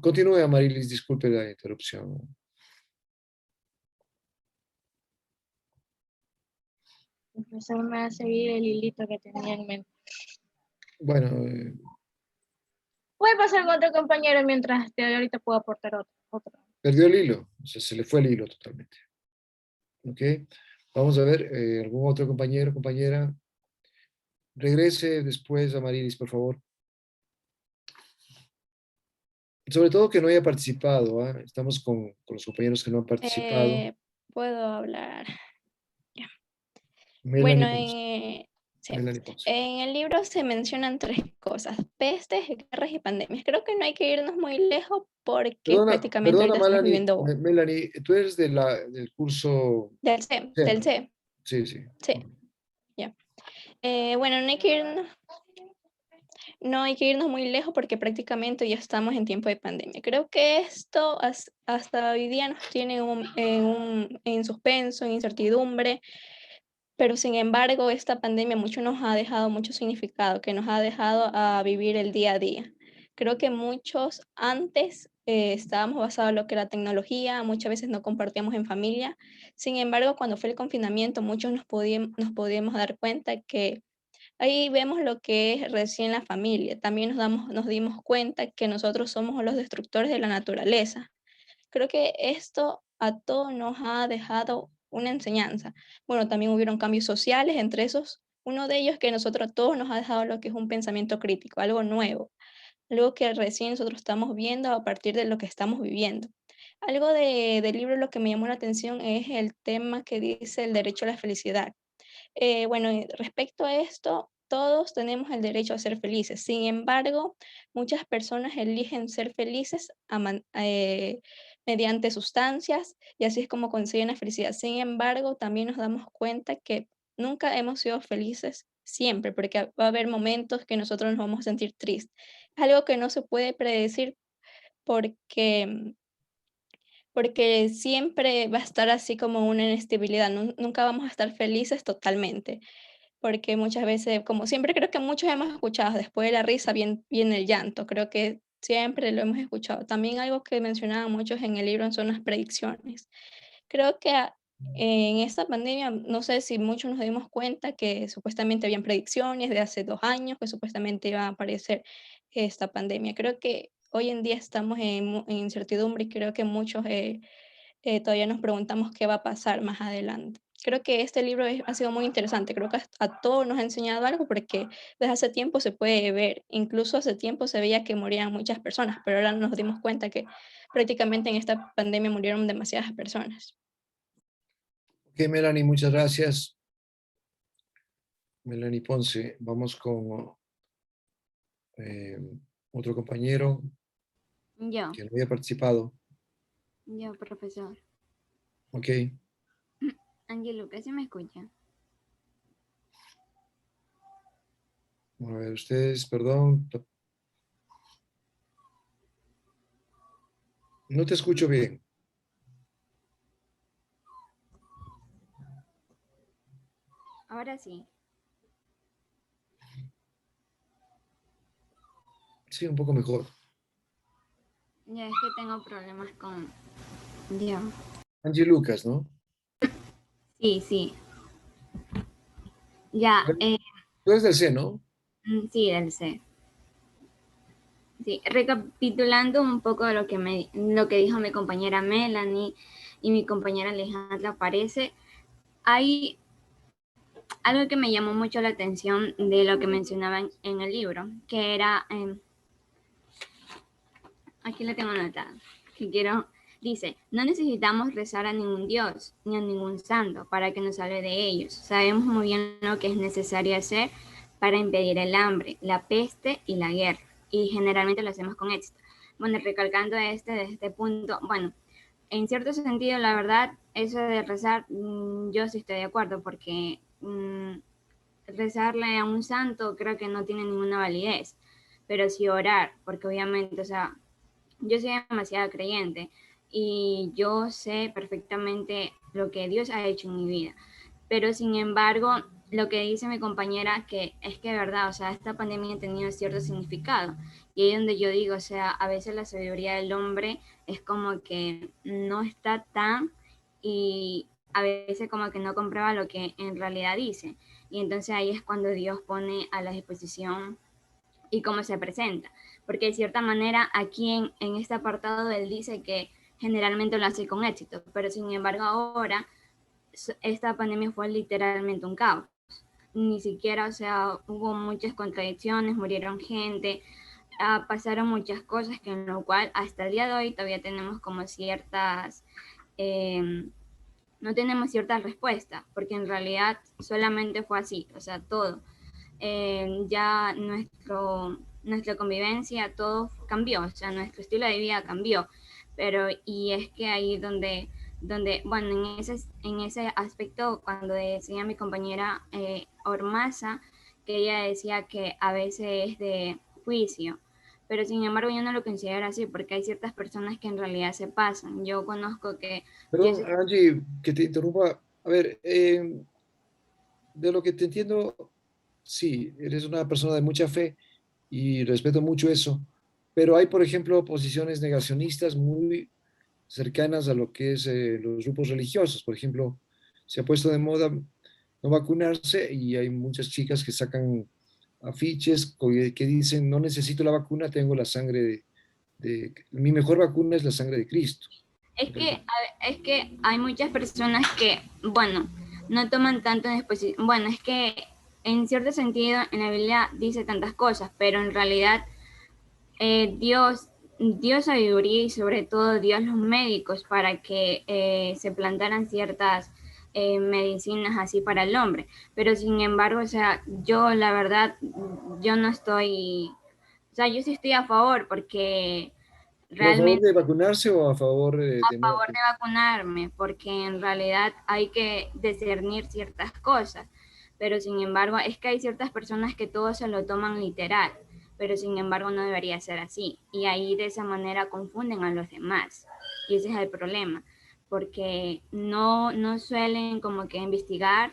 Continúe, Amarilis, disculpe la interrupción. Profesor, me va a seguir el hilito que tenía en mente. Bueno, Voy a pasar con otro compañero mientras te ahorita puedo aportar otro. perdió el hilo, o sea, se le fue el hilo totalmente. ¿Ok? Vamos a ver, ¿algún otro compañero, compañera? Regrese después, Amarilis, por favor. Sobre todo que no haya participado, ¿ah? Estamos con los compañeros que no han participado. Puedo hablar. Melanie Bueno, Ponce. sí. Melanie Ponce. En el libro se mencionan tres cosas: pestes, guerras y pandemias. Creo que no hay que irnos muy lejos porque prácticamente Perdona, ahorita estamos viviendo Melanie, tú eres del curso del C, C, del ¿no? C. Sí, sí. Sí, ya. Bueno, no hay que irnos muy lejos porque prácticamente ya estamos en tiempo de pandemia. Creo que esto hasta hoy día nos tiene en suspenso, en incertidumbre, pero sin embargo esta pandemia mucho nos ha dejado mucho significado, que nos ha dejado a vivir el día a día. Creo que muchos antes estábamos basados en lo que era tecnología, muchas veces no compartíamos en familia. Sin embargo, cuando fue el confinamiento, muchos nos podíamos dar cuenta que ahí vemos lo que es recién la familia. También nos dimos cuenta que nosotros somos los destructores de la naturaleza. Creo que esto a todos nos ha dejado una enseñanza. Bueno, también hubieron cambios sociales, entre esos, uno de ellos que nosotros a todos nos ha dejado lo que es un pensamiento crítico, algo nuevo, algo que recién nosotros estamos viendo a partir de lo que estamos viviendo. Algo del libro lo que me llamó la atención es el tema que dice el derecho a la felicidad. Bueno, y respecto a esto, todos tenemos el derecho a ser felices. Sin embargo, muchas personas eligen ser felices mediante sustancias y así es como consiguen la felicidad. Sin embargo, también nos damos cuenta que nunca hemos sido felices siempre, porque va a haber momentos que nosotros nos vamos a sentir tristes. Es algo que no se puede predecir porque porque siempre va a estar así como una inestabilidad, nunca vamos a estar felices totalmente, porque muchas veces, como siempre creo que muchos hemos escuchado, después de la risa viene el llanto, creo que siempre lo hemos escuchado. También algo que mencionaban muchos en el libro son las predicciones. Creo que en esta pandemia, no sé si muchos nos dimos cuenta que supuestamente habían predicciones de hace 2 años que supuestamente iba a aparecer esta pandemia. Creo que hoy en día estamos en incertidumbre y creo que muchos todavía nos preguntamos qué va a pasar más adelante. Creo que este libro ha sido muy interesante, creo que a todos nos ha enseñado algo porque desde hace tiempo se puede ver, incluso hace tiempo se veía que morían muchas personas, pero ahora nos dimos cuenta que prácticamente en esta pandemia murieron demasiadas personas. Ok, Melanie, muchas gracias. Melanie Ponce, vamos con eh, otro compañero Yo, que no había participado. profesor. Ok, Ángel Lucas, ¿sí me escucha? a ver, ustedes, perdón. No te escucho bien. Ahora sí. Sí, un poco mejor. Ya es que tengo problemas con... Ya. Angie Lucas, ¿no? Sí, sí. Ya, Tú eres del C, ¿no? sí, del C. Sí, recapitulando un poco de lo que dijo mi compañera Melanie y mi compañera Alejandra, parece, hay algo que me llamó mucho la atención de lo que mencionaban en el libro, que era, aquí lo tengo anotado, que dice, no necesitamos rezar a ningún dios ni a ningún santo para que nos salve de ellos. Sabemos muy bien lo que es necesario hacer para impedir el hambre, la peste y la guerra, y generalmente lo hacemos con éxito. Bueno, recalcando desde este punto, bueno, en cierto sentido, la verdad, eso de rezar, yo sí estoy de acuerdo, porque rezarle a un santo creo que no tiene ninguna validez, pero sí orar, porque obviamente, o sea, yo soy demasiado creyente y yo sé perfectamente lo que Dios ha hecho en mi vida, pero sin embargo, lo que dice mi compañera que es que, verdad, o sea, esta pandemia ha tenido cierto significado Y ahí es donde yo digo, o sea, a veces la sabiduría del hombre es como que no está tan, y a veces como que no comprueba lo que en realidad dice. Y entonces ahí es cuando Dios pone a la disposición y cómo se presenta. Porque de cierta manera aquí en este apartado él dice que generalmente lo hace con éxito, pero sin embargo ahora esta pandemia fue literalmente un caos. Ni siquiera, o sea, hubo muchas contradicciones, murieron gente, pasaron muchas cosas que en lo cual hasta el día de hoy todavía tenemos como ciertas, no tenemos ciertas respuestas, porque en realidad solamente fue así, o sea, todo. Ya nuestra convivencia, todo cambió, o sea, nuestro estilo de vida cambió, pero y es que ahí bueno, en ese aspecto, cuando decía mi compañera Ormaza, que ella decía que a veces es de juicio, pero sin embargo yo no lo considero así, porque hay ciertas personas que en realidad se pasan. Yo conozco que yo Perdón, sé. Angie, que te interrumpa. A ver, de lo que te entiendo, sí, eres una persona de mucha fe y respeto mucho eso, pero hay, por ejemplo, posiciones negacionistas muy cercanas a lo que es los grupos religiosos. Por ejemplo, se ha puesto de moda no vacunarse y hay muchas chicas que sacan afiches que dicen, no necesito la vacuna, tengo la sangre mi mejor vacuna es la sangre de Cristo. Es que hay muchas personas que, bueno, no toman tanto en exposición. Bueno, es que en cierto sentido en la Biblia dice tantas cosas, pero en realidad Dios dio sabiduría y sobre todo dio a los médicos para que se plantaran ciertas medicinas así para el hombre. Pero sin embargo, o sea, yo la verdad, yo no estoy, o sea, yo sí estoy a favor porque ¿Pero a favor realmente de vacunarse o a favor de no? favor de vacunarme, porque en realidad hay que discernir ciertas cosas, pero sin embargo es que hay ciertas personas que todo se lo toman literal, pero sin embargo no debería ser así, y ahí de esa manera confunden a los demás, y ese es el problema, porque no suelen como que investigar,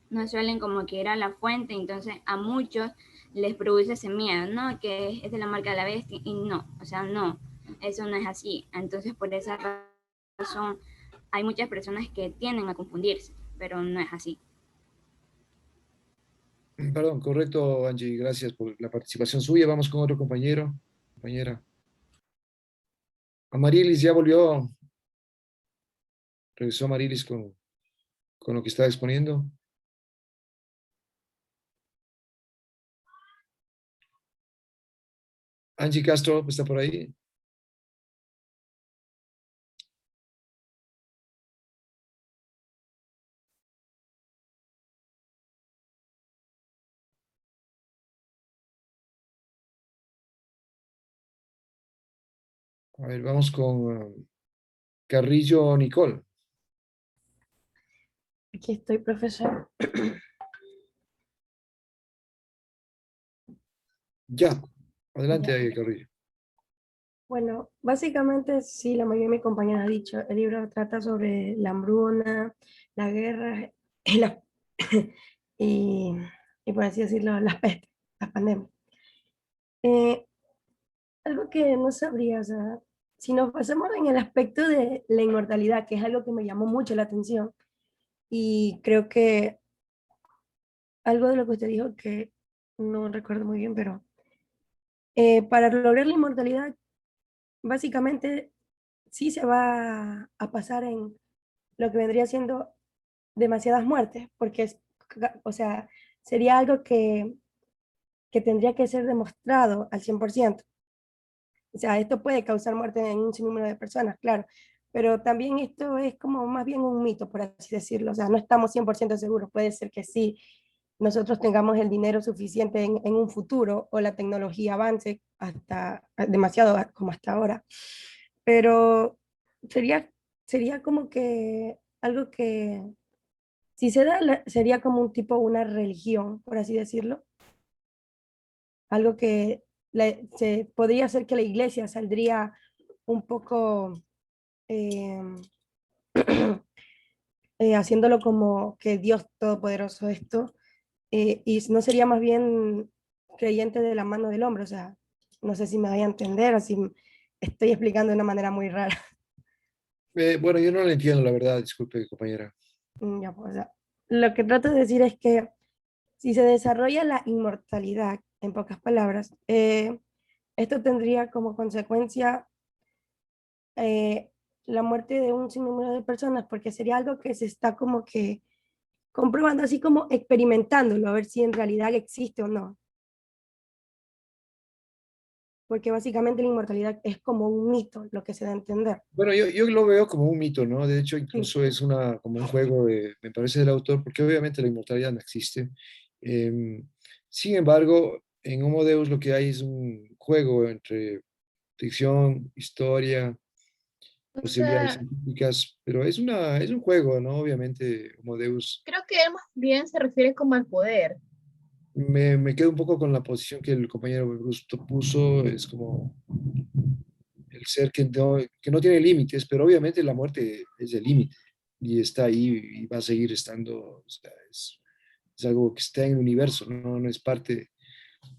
no suelen como que ir a la fuente, entonces a muchos les produce ese miedo, ¿no? Que es de la marca de la bestia, y no, o sea, no, eso no es así. Entonces, por esa razón, hay muchas personas que tienden a confundirse, pero no es así. Perdón, correcto, Angie, gracias por la participación suya. Vamos con otro compañero, compañera. Amarilis ya volvió, regresó Amarilis con lo que estaba exponiendo. Angie Castro está por ahí. A ver, vamos con Carrillo Nicole. Aquí estoy, profesor. Ya, adelante, Ya. Carrillo. Bueno, básicamente sí, la mayoría de mis compañeros ha dicho, el libro trata sobre la hambruna, la guerra y, y, y por así decirlo, las pestes, las pandemias. Eh, Algo que no sabría, o sea, si nos basamos en el aspecto de la inmortalidad, que es algo que me llamó mucho la atención, y creo que algo de lo que usted dijo que no recuerdo muy bien, pero para lograr la inmortalidad, básicamente sí se va a pasar en lo que vendría siendo demasiadas muertes, porque es, o sea, sería algo que tendría que ser demostrado al 100%. O sea, esto puede causar muerte en un sinnúmero de personas, claro, pero también esto es como más bien un mito, por así decirlo. O sea, no estamos 100% seguros. Puede ser que sí, nosotros tengamos el dinero suficiente en un futuro o la tecnología avance hasta demasiado como hasta ahora. Pero sería, sería como que algo que, si se da, sería como un tipo, una religión, por así decirlo. Algo que se podría hacer que la iglesia saldría un poco eh, haciéndolo como que Dios Todopoderoso esto, y no sería más bien creyente de la mano del hombre, o sea, No sé si me voy a entender o si estoy explicando de una manera muy rara. Bueno, yo no lo entiendo, la verdad, disculpe, compañera. Ya, pues, lo que trato de decir es que si se desarrolla la inmortalidad, en pocas palabras, esto tendría como consecuencia eh, la muerte de un sinnúmero de personas, porque sería algo que se está como que comprobando, así como experimentándolo, a ver si en realidad existe o no. Porque básicamente la inmortalidad es como un mito, lo que se da a entender. Bueno, yo lo veo como un mito, ¿no? De hecho, Sí, incluso es como un juego, me parece, del autor, porque obviamente la inmortalidad no existe. Em, Sin embargo, en Homo Deus lo que hay es un juego entre ficción, historia, O posibilidades sea, científicas, pero es un juego, ¿no? Obviamente, Homo Deus. creo que él más bien se refiere como al poder. Me quedo un poco con la posición que el compañero Bruce puso, es como el ser que no tiene límites, pero obviamente la muerte es el límite y está ahí y va a seguir estando, o sea, es algo que está en el universo, no, no es parte,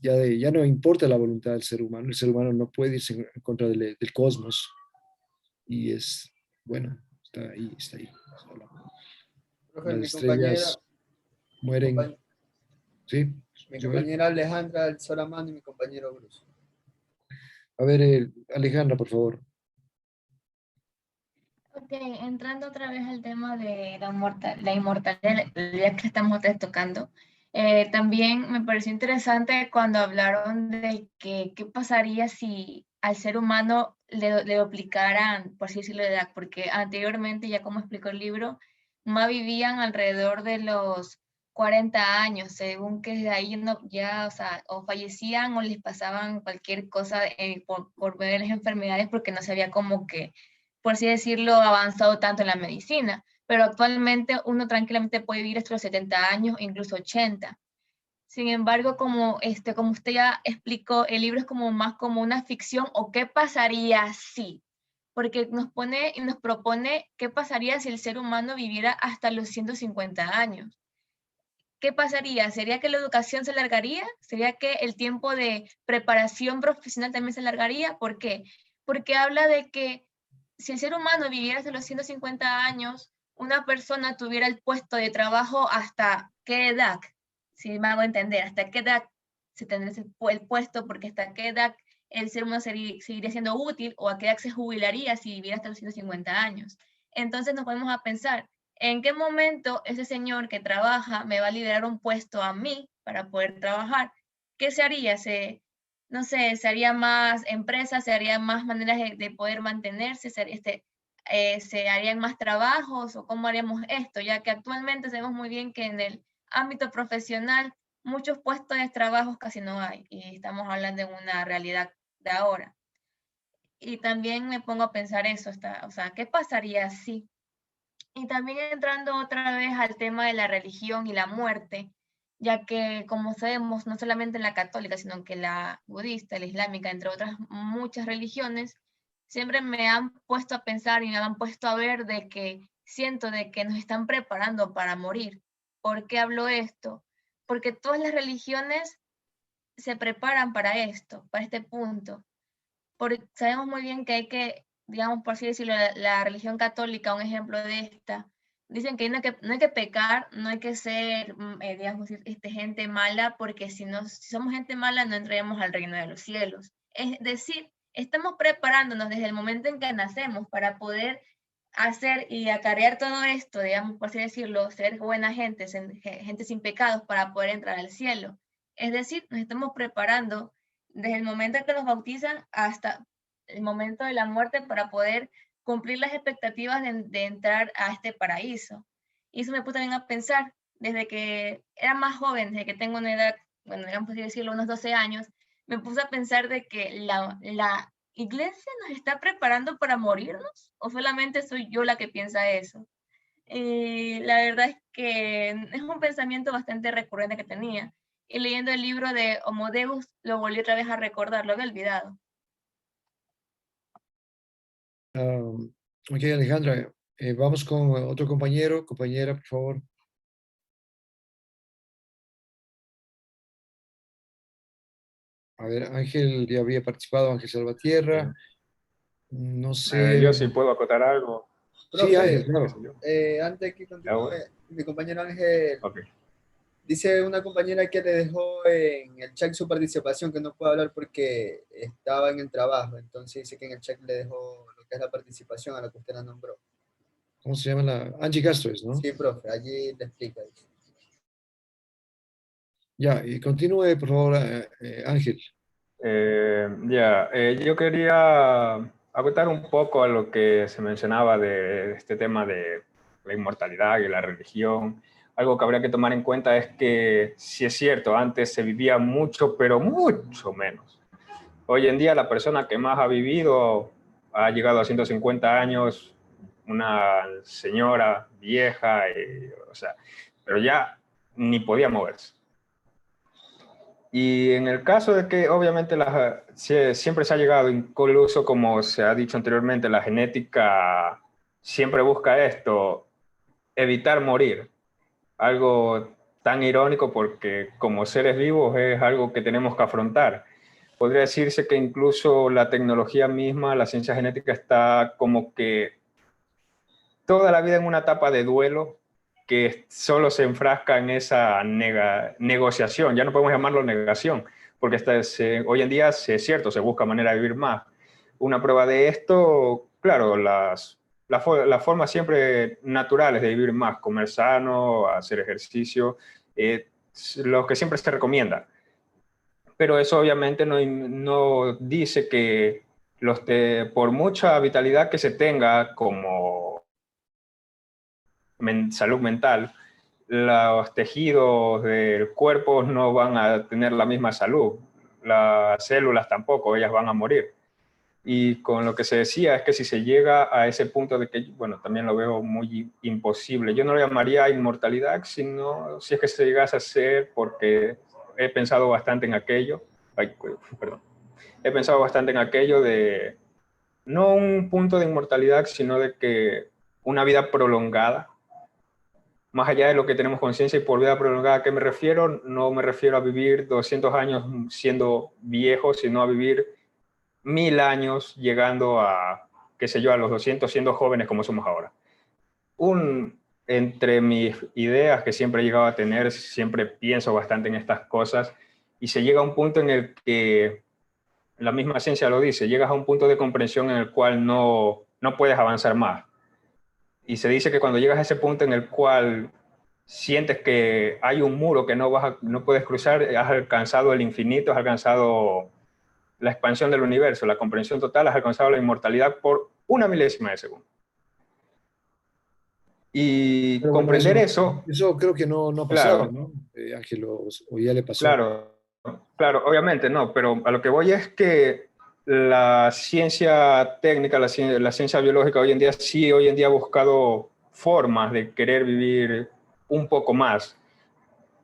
ya no importa la voluntad del ser humano, el ser humano no puede irse en contra del cosmos y bueno, está ahí. Profe, Las estrellas mueren, compañ- ¿sí? mi Joel. compañera Alejandra alzó la mano y mi compañero Bruce. A ver, Alejandra, por favor. Ok, entrando otra vez al tema de la inmortalidad que estamos tocando, también me pareció interesante cuando hablaron de que qué pasaría si al ser humano le duplicaran, por así decirlo, de edad, porque anteriormente, ya como explicó el libro, más vivían alrededor de los 40 años, según que de ahí no, ya, o sea, o fallecían o les pasaban cualquier cosa por ver las enfermedades porque no sabía como que por así decirlo, avanzado tanto en la medicina, pero actualmente uno tranquilamente puede vivir hasta los 70 años, incluso 80. Sin embargo, como usted ya explicó, el libro es como más como una ficción o qué pasaría si, porque nos pone y nos propone qué pasaría si el ser humano viviera hasta los 150 años. ¿Qué pasaría? ¿Sería que la educación se alargaría? ¿Sería que el tiempo de preparación profesional también se alargaría? ¿Por qué? Porque habla de que si el ser humano viviera hasta los 150 años, una persona tuviera el puesto de trabajo hasta qué edad, si me hago entender, hasta qué edad se tendría el puesto, porque hasta qué edad el ser humano seguiría siendo útil o a qué edad se jubilaría si viviera hasta los 150 años. Entonces nos ponemos a pensar, ¿en qué momento ese señor que trabaja me va a liberar un puesto a mí para poder trabajar? ¿Qué se haría? No sé, se haría más empresas, se harían más maneras de poder mantenerse, se harían más trabajos o cómo haríamos esto, ya que actualmente sabemos muy bien que en el ámbito profesional muchos puestos de trabajo casi no hay y estamos hablando de una realidad de ahora. Y también me pongo a pensar eso, o sea, ¿qué pasaría si? Y también entrando otra vez al tema de la religión y la muerte, ya que como sabemos, no solamente en la católica, sino que la budista, la islámica, entre otras muchas religiones, siempre me han puesto a pensar y me han puesto a ver de que siento de que nos están preparando para morir. ¿Por qué hablo esto? Porque todas las religiones se preparan para esto, para este punto. Porque sabemos muy bien que hay que, digamos, por así decirlo, la religión católica, un ejemplo de esta, dicen que no hay que pecar, no hay que ser, digamos, gente mala, porque si somos gente mala no entraremos al reino de los cielos. Es decir, estamos preparándonos desde el momento en que nacemos para poder hacer y acarrear todo esto, digamos, por así decirlo, ser buena gente, gente sin pecados para poder entrar al cielo. Es decir, nos estamos preparando desde el momento en que nos bautizan hasta el momento de la muerte para poder cumplir las expectativas de entrar a este paraíso. Y eso me puso también a pensar, desde que era más joven, desde que tengo una edad, bueno, digamos así decirlo, unos 12 años, me puse a pensar de que la iglesia nos está preparando para morirnos, o solamente soy yo la que piensa eso. Y la verdad es que es un pensamiento bastante recurrente que tenía. Y leyendo el libro de Homo Deus, lo volví otra vez a recordar, lo había olvidado. Ok, Alejandra, vamos con otro compañero, compañera, por favor. A ver, Ángel ya había participado, Ángel Salvatierra. No sé. Yo sí puedo acotar algo. Sí, Ángel, Profe, claro. antes que Ya, continúe, bueno. mi compañero Ángel, Ok. dice una compañera que le dejó en el chat su participación, que no puede hablar porque estaba en el trabajo. Entonces dice que en el chat le dejó lo que es la participación a la que usted la nombró. ¿Cómo se llama la? Angie Castro es, ¿no? Sí, profe, allí le explica. Dice. Ya, y continúe, por favor, Ángel. Yo quería acotar un poco a lo que se mencionaba de este tema de la inmortalidad y la religión. Algo que habría que tomar en cuenta es que, sí es cierto, antes se vivía mucho, pero mucho menos. Hoy en día la persona que más ha vivido ha llegado a 150 años, una señora vieja, o sea, pero ya ni podía moverse. Y en el caso de que obviamente siempre se ha llegado, incluso como se ha dicho anteriormente, la genética siempre busca esto, evitar morir. Algo tan irónico porque como seres vivos es algo que tenemos que afrontar. Podría decirse que incluso la tecnología misma, la ciencia genética está como que toda la vida en una etapa de duelo que solo se enfrasca en esa negociación, ya no podemos llamarlo negación, porque hoy en día es cierto, se busca manera de vivir más. Una prueba de esto, claro, las formas siempre naturales de vivir más, comer sano, hacer ejercicio, lo que siempre se recomienda. Pero eso obviamente no dice que por mucha vitalidad que se tenga como salud mental, los tejidos del cuerpo no van a tener la misma salud, las células tampoco, ellas van a morir. Y con lo que se decía es que si se llega a ese punto de que, bueno, también lo veo muy imposible. Yo no lo llamaría inmortalidad, sino si es que se llegase a hacer, porque he pensado bastante en aquello. Ay, perdón. He pensado bastante en aquello de, no un punto de inmortalidad, sino de que una vida prolongada, más allá de lo que tenemos conciencia. Y por vida prolongada, ¿a qué me refiero? No me refiero a vivir 200 años siendo viejo, sino a vivir 1000 años llegando a, qué sé yo, a los 200 siendo jóvenes como somos ahora. Entre mis ideas que siempre he llegado a tener, siempre pienso bastante en estas cosas y se llega a un punto en el que, la misma ciencia lo dice, llegas a un punto de comprensión en el cual no puedes avanzar más. Y se dice que cuando llegas a ese punto en el cual sientes que hay un muro que no puedes cruzar, has alcanzado el infinito, has alcanzado la expansión del universo, la comprensión total, has alcanzado la inmortalidad por una milésima de segundo. Y Pero bueno, comprender eso, eso creo que no ha pasado, claro, ¿no? Ángel, o ya le pasó. claro, obviamente no, pero a lo que voy es que la ciencia técnica, la ciencia biológica hoy en día ha buscado formas de querer vivir un poco más,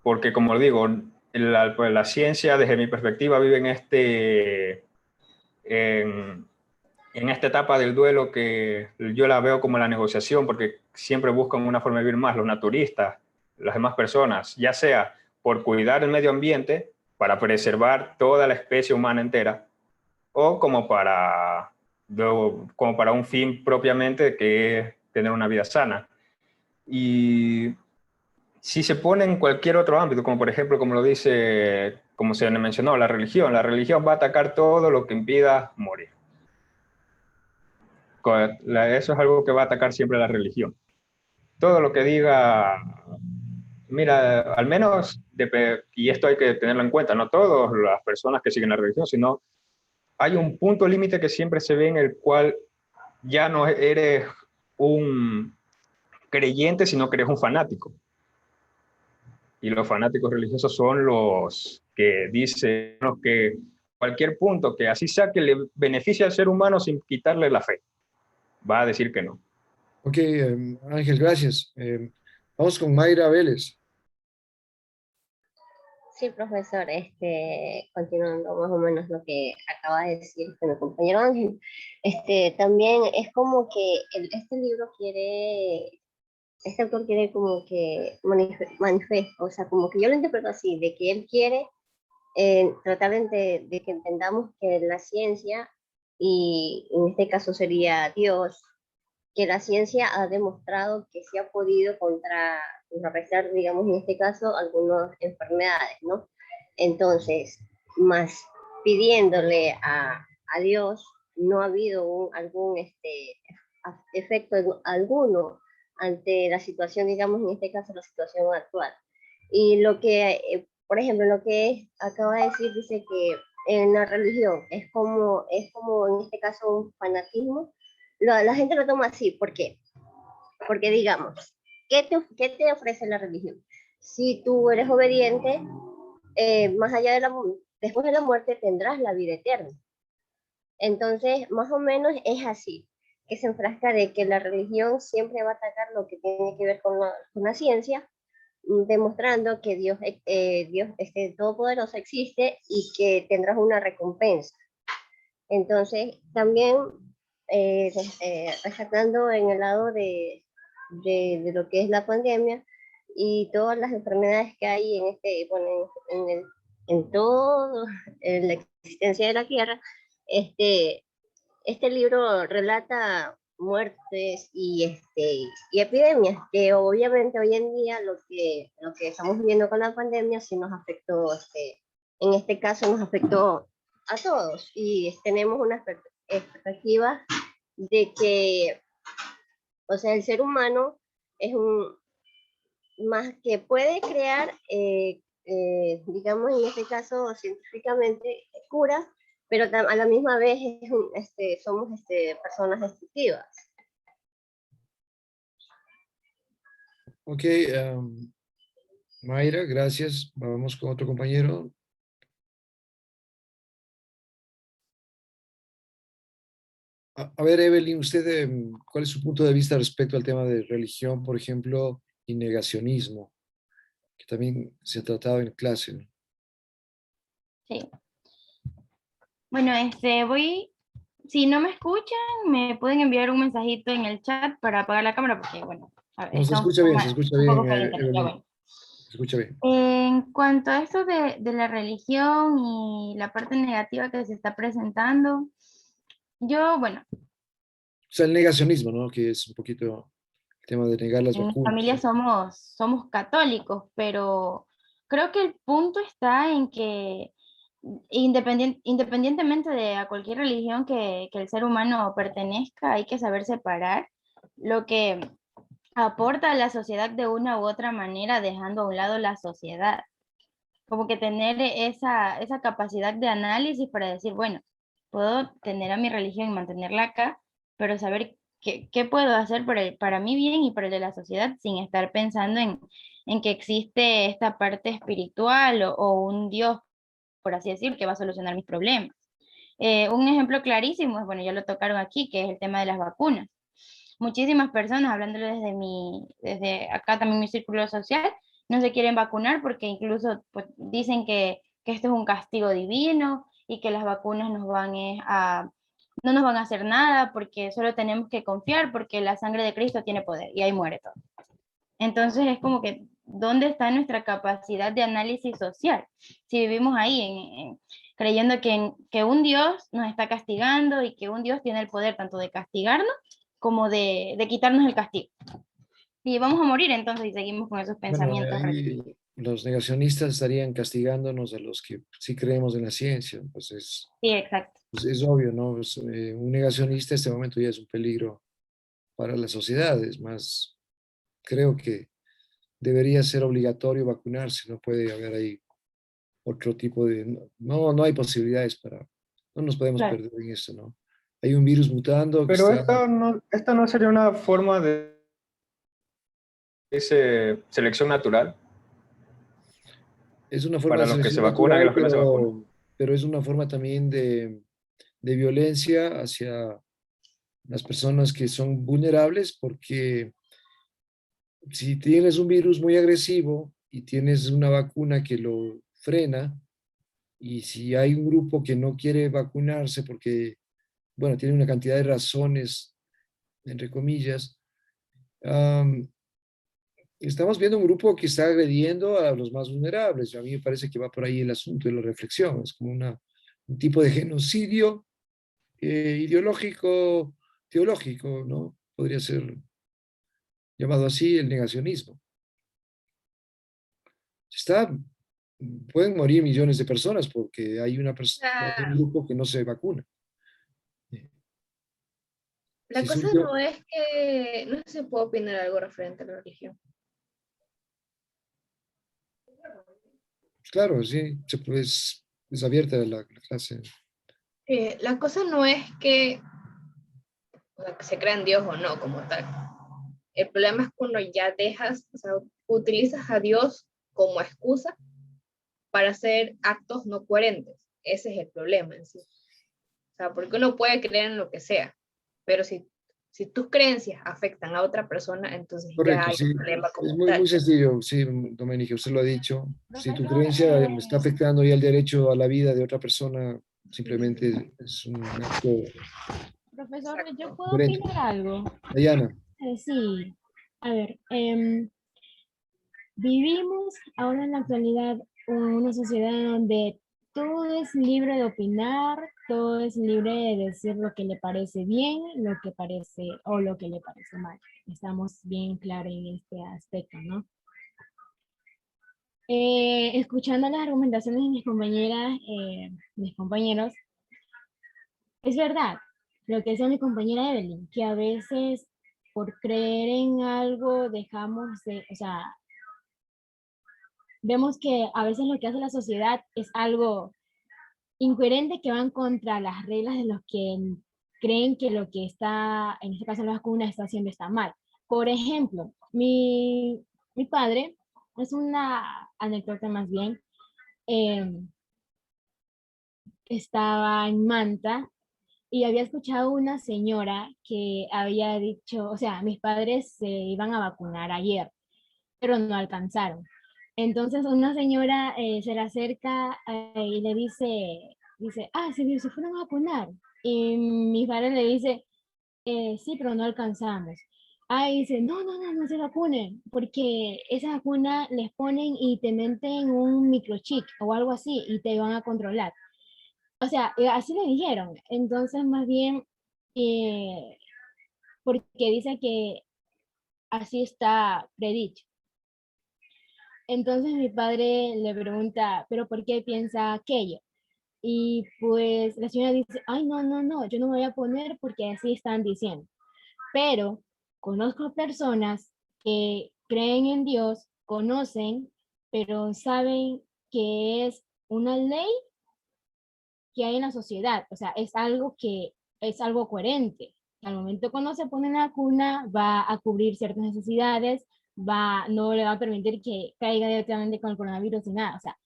porque como digo, la ciencia desde mi perspectiva vive en esta etapa del duelo, que yo la veo como la negociación, porque siempre buscan una forma de vivir más, los naturistas, las demás personas, ya sea por cuidar el medio ambiente, para preservar toda la especie humana entera, o como para un fin propiamente, que es tener una vida sana. Y si se pone en cualquier otro ámbito, como por ejemplo, como se mencionó, la religión va a atacar todo lo que impida morir. Eso es algo que va a atacar siempre la religión. Todo lo que diga, mira, al menos, y esto hay que tenerlo en cuenta, no todas las personas que siguen la religión, sino hay un punto límite que siempre se ve en el cual ya no eres un creyente, sino que eres un fanático. Y los fanáticos religiosos son los que dicen que cualquier punto que así sea que le beneficie al ser humano sin quitarle la fe, va a decir que no. Ok, Ángel, gracias. Vamos con Mayra Vélez. Sí, profesor, continuando más o menos lo que acaba de decir mi compañero Ángel, también es como que este autor quiere como que manifestar, o sea, como que yo lo interpreto así, de que él quiere tratar de que entendamos que la ciencia, y en este caso sería Dios, que la ciencia ha demostrado que se ha podido contrarrestar, digamos, en este caso, algunas enfermedades, ¿no? Entonces, más pidiéndole a Dios, no ha habido algún efecto alguno ante la situación, digamos, en este caso, la situación actual. Y lo que, por ejemplo, lo que acaba de decir, dice que en la religión es como en este caso un fanatismo. La gente lo toma así, ¿por qué? Porque digamos, ¿qué te ofrece la religión? Si tú eres obediente, más allá de después de la muerte tendrás la vida eterna. Entonces, más o menos es así, que se enfrasca de que la religión siempre va a atacar lo que tiene que ver con la ciencia, demostrando que Dios todopoderoso existe y que tendrás una recompensa. Entonces, también resaltando en el lado de lo que es la pandemia y todas las enfermedades que hay bueno, en todo en la existencia de la Tierra, este libro relata muertes y epidemias, que obviamente hoy en día lo que estamos viviendo con la pandemia sí nos afectó, en este caso nos afectó a todos, y tenemos una expectativa de que, o sea, el ser humano es más que puede crear, digamos, en este caso científicamente, curas, pero a la misma vez somos personas destructivas. Ok, Mayra, gracias. Vamos con otro compañero. A ver, Evelyn, usted, ¿cuál es su punto de vista respecto al tema de religión, por ejemplo, y negacionismo, que también se ha tratado en clase, ¿no? Sí. Bueno, si no me escuchan, me pueden enviar un mensajito en el chat para apagar la cámara, porque bueno, a ver, No, se escucha un bien, poco caliente, pero Evelyn, bueno. se escucha bien. En cuanto a esto de la religión y la parte negativa que se está presentando, bueno, O sea, el negacionismo, ¿no? Que es un poquito el tema de negar las en mi vacunas, familia ¿no? somos católicos, pero creo que el punto está en que independientemente de a cualquier religión que el ser humano pertenezca, hay que saber separar lo que aporta a la sociedad de una u otra manera, dejando a un lado la sociedad. Como que tener esa capacidad de análisis para decir, bueno, puedo tener a mi religión y mantenerla acá, pero saber qué puedo hacer para mi bien y para el de la sociedad sin estar pensando en que existe esta parte espiritual o un Dios, por así decir, que va a solucionar mis problemas. Un ejemplo clarísimo, bueno, ya lo tocaron aquí, que es el tema de las vacunas. Muchísimas personas, hablándolo desde acá también mi círculo social, no se quieren vacunar porque incluso pues, dicen que esto es un castigo divino y que las vacunas no nos van a hacer nada porque solo tenemos que confiar porque la sangre de Cristo tiene poder y ahí muere todo. Entonces es como que, ¿dónde está nuestra capacidad de análisis social? Si vivimos ahí creyendo que un Dios nos está castigando y que un Dios tiene el poder tanto de castigarnos como de quitarnos el castigo. Y vamos a morir entonces y seguimos con esos Bueno, pensamientos. ahí los negacionistas estarían castigándonos a los que sí creemos en la ciencia. Pues Sí, exacto. es obvio, ¿no? Un negacionista en este momento ya es un peligro para la sociedad. Es más, creo que debería ser obligatorio vacunarse. No puede haber ahí otro tipo de... No hay posibilidades para... No nos podemos Claro. perder en eso, ¿no? Hay un virus mutando que Pero está... esta no sería una forma de selección natural Es una forma para de los que se selección vacunan y natural, los que no se vacunan. pero es una forma también de violencia hacia las personas que son vulnerables, porque si tienes un virus muy agresivo y tienes una vacuna que lo frena, y si hay un grupo que no quiere vacunarse porque, bueno, tiene una cantidad de razones, entre comillas, estamos viendo un grupo que está agrediendo a los más vulnerables. A mí me parece que va por ahí el asunto de la reflexión. Es como un tipo de genocidio ideológico, teológico, ¿no? Podría ser llamado así el negacionismo. Está, pueden morir millones de personas porque hay hay un grupo que no se vacuna. La Si cosa surgió- no es que no se puede opinar algo referente a la religión. claro, sí, es abierta la clase. La cosa no es que, o sea, que se crea en Dios o no, como tal. El problema es cuando ya dejas, o sea, utilizas a Dios como excusa para hacer actos no coherentes. Ese es el problema en sí. O sea, porque uno puede creer en lo que sea, pero si tus creencias afectan a otra persona, entonces ya Correcto, hay sí. un problema Es como muy, tal. muy sencillo, sí, Domenico, usted lo ha dicho. Si tu Profesor, creencia está afectando ya el derecho a la vida de otra persona, simplemente es un acto profesor, ¿yo puedo coherente. opinar algo? Diana, Sí. A ver, vivimos ahora en la actualidad en una sociedad donde todo es libre de opinar, todo es libre de decir lo que le parece bien, lo que parece o lo que le parece mal. Estamos bien claros en este aspecto, ¿no? Escuchando las argumentaciones de mis compañeras, mis compañeros, es verdad lo que decía mi compañera Evelyn, que a veces por creer en algo dejamos de, o sea, vemos que a veces lo que hace la sociedad es algo incoherente que van contra las reglas de los que creen que lo que está, en este caso la vacuna, está haciendo está mal. Por ejemplo, mi padre, es una anécdota más bien, eh, estaba en Manta y había escuchado una señora que había dicho, o sea, mis padres se iban a vacunar ayer, pero no alcanzaron. Entonces una señora se le acerca y le dice, ah, se fueron a vacunar. Y mi padre le dice, sí, pero no alcanzamos. Ah, y dice, no se vacunen, porque esa vacuna les ponen y te meten un microchip o algo así y te van a controlar. O sea, así le dijeron. Entonces, más bien, eh, porque dice que así está predicho. Entonces mi padre le pregunta, ¿pero por qué piensa aquello? Y pues la señora dice, ay, no, yo no me voy a poner porque así están diciendo. Pero conozco personas que creen en Dios, conocen, pero saben que es una ley que hay en la sociedad. O sea, es algo que es algo coherente. Al momento cuando se pone en la vacuna va a cubrir ciertas necesidades, no le va a permitir que caiga directamente con el coronavirus y nada. O sea,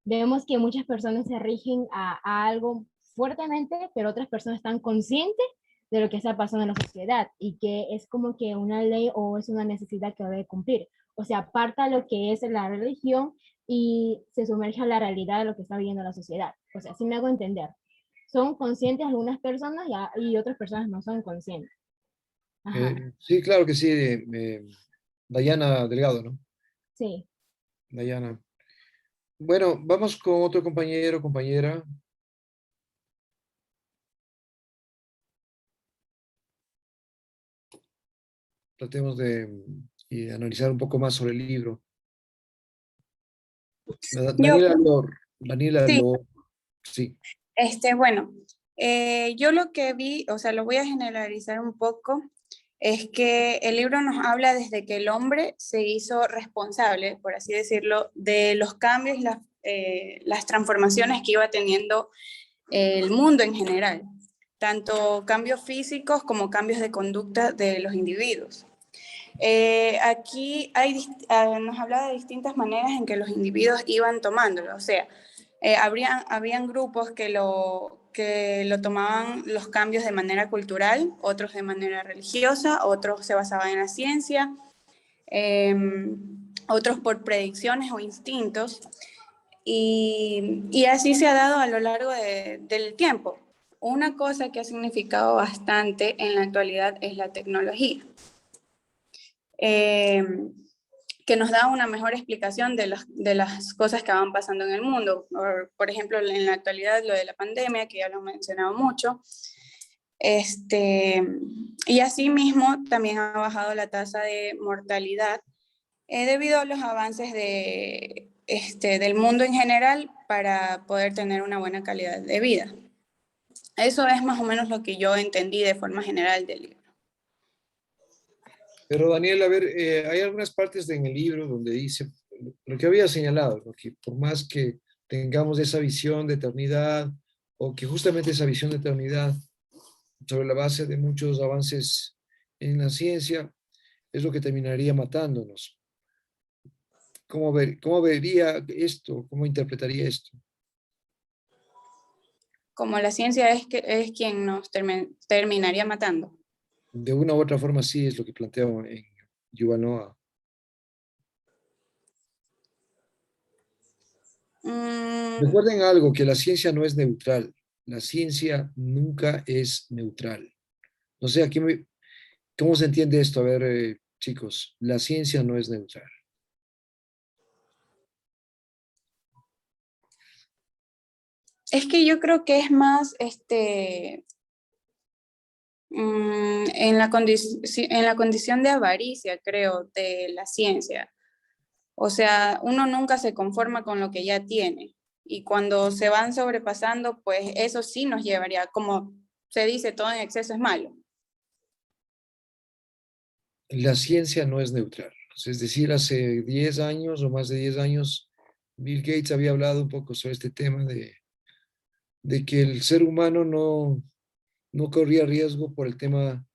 vemos que muchas personas se rigen a algo fuertemente, pero otras personas están conscientes de lo que está pasando en la sociedad y que es como que una ley o es una necesidad que debe cumplir. O sea, aparta lo que es la religión y se sumerge a la realidad de lo que está viviendo la sociedad. O sea, sí me hago entender. Son conscientes algunas personas y otras personas no son conscientes. Ajá, sí, claro que sí, Diana Delgado, ¿no? sí. Diana. Bueno, vamos con otro compañero, compañera. Tratemos de analizar un poco más sobre el libro. Yo, Daniela sí, Lor, sí. bueno, yo lo que vi, o sea, lo voy a generalizar un poco, es que el libro nos habla desde que el hombre se hizo responsable, por así decirlo, de los cambios, las transformaciones que iba teniendo el mundo en general, tanto cambios físicos como cambios de conducta de los individuos. Aquí nos habla de distintas maneras en que los individuos iban tomándolo, o sea, habían grupos que lo tomaban los cambios de manera cultural, otros de manera religiosa, otros se basaban en la ciencia, otros por predicciones o instintos, y así se ha dado a lo largo del tiempo. Una cosa que ha significado bastante en la actualidad es la tecnología. que nos da una mejor explicación de las cosas que van pasando en el mundo. Por ejemplo, en la actualidad, lo de la pandemia, que ya lo he mencionado mucho. Y asimismo, también ha bajado la tasa de mortalidad debido a los avances del mundo en general para poder tener una buena calidad de vida. Eso es más o menos lo que yo entendí de forma general del libro. Pero Daniel, a ver, hay algunas partes en el libro donde dice lo que había señalado, ¿no? Que por más que tengamos esa visión de eternidad, o que justamente esa visión de eternidad, sobre la base de muchos avances en la ciencia, es lo que terminaría matándonos. ¿Cómo vería esto? ¿Cómo interpretaría esto? Como la ciencia es quien nos terminaría matando. De una u otra forma sí es lo que plantea en Yuval Noah. Recuerden algo, que la ciencia no es neutral. La ciencia nunca es neutral. No sé, ¿cómo se entiende esto? A ver, chicos, la ciencia no es neutral. Es que yo creo que es más en la condición de avaricia, creo, de la ciencia. O sea, uno nunca se conforma con lo que ya tiene. Y cuando se van sobrepasando, pues eso sí nos llevaría, como se dice, todo en exceso es malo. La ciencia no es neutral. Es decir, hace 10 años o más de 10 años, Bill Gates había hablado un poco sobre este tema de que el ser humano no corría riesgo por el tema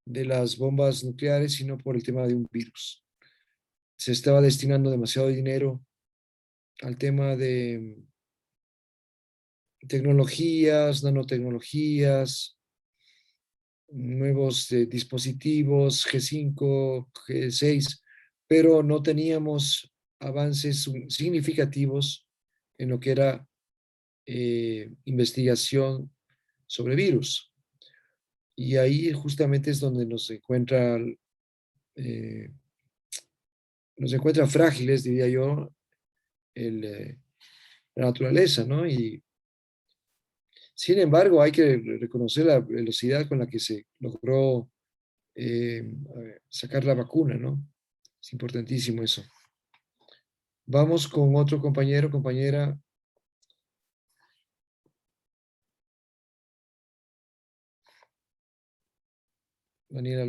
de las bombas nucleares, sino por el tema de un virus. Se estaba destinando demasiado dinero al tema de tecnologías, nanotecnologías, nuevos dispositivos G5, G6, pero no teníamos avances significativos en lo que era investigación sobre virus. Y ahí justamente es donde nos encuentra frágiles, diría yo, la naturaleza, ¿no? Y sin embargo, hay que reconocer la velocidad con la que se logró sacar la vacuna, ¿no? Es importantísimo eso. Vamos con otro compañero, compañera. Daniela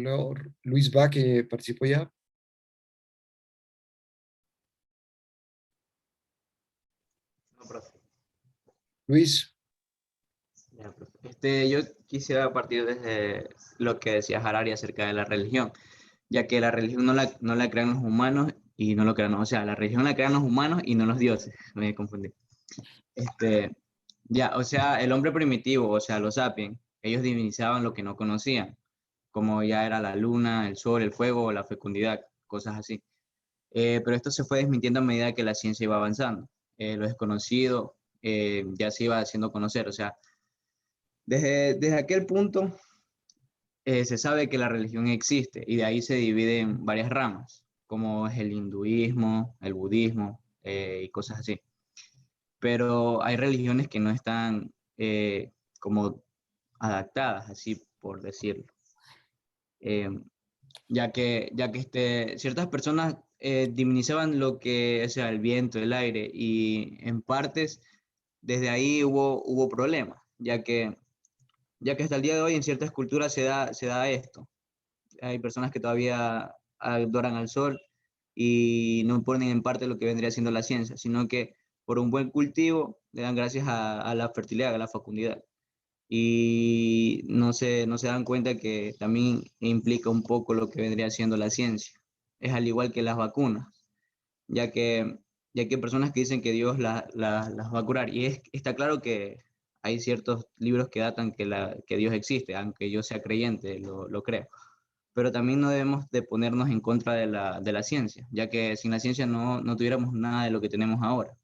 Luis Va, que participó ya. No, profe. Luis. Ya, profe. Yo quisiera partir desde lo que decía Harari acerca de la religión, ya que la religión no la crean los humanos y no lo crean, o sea, la religión la crean los humanos y no los dioses, me confundí. O sea, el hombre primitivo, o sea, los sapiens, ellos divinizaban lo que no conocían, como ya era la luna, el sol, el fuego, la fecundidad, cosas así. Pero esto se fue desmintiendo a medida que la ciencia iba avanzando. Lo desconocido ya se iba haciendo conocer, o sea, desde aquel punto se sabe que la religión existe y de ahí se divide en varias ramas, como es el hinduismo, el budismo y cosas así. Pero hay religiones que no están como adaptadas, así por decirlo. Ya que ciertas personas divinizaban lo que es el viento, el aire, y en partes desde ahí hubo problemas, ya que hasta el día de hoy en ciertas culturas se da esto. Hay personas que todavía adoran al sol y no ponen en parte lo que vendría siendo la ciencia, sino que por un buen cultivo le dan gracias a la fertilidad, a la fecundidad. Y no se dan cuenta que también implica un poco lo que vendría siendo la ciencia. Es al igual que las vacunas, ya que, ya que hay personas que dicen que Dios las va a curar. Y está claro que hay ciertos libros que datan que Dios existe, aunque yo sea creyente, lo creo. Pero también no debemos de ponernos en contra de la ciencia, ya que sin la ciencia no tuviéramos nada de lo que tenemos ahora.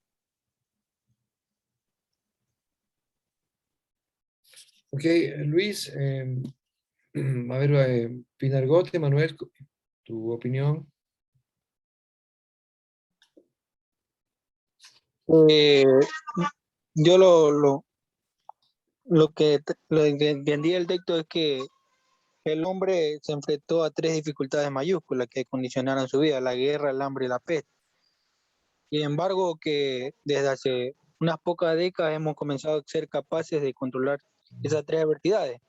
Ok, Luis, a ver, Pinargote, Manuel, tu opinión. Eh, yo lo que entendí del texto es que el hombre se enfrentó a tres dificultades mayúsculas que condicionaron su vida: la guerra, el hambre y la peste. Sin embargo, que desde hace unas pocas décadas hemos comenzado a ser capaces de controlar esas tres adversidades.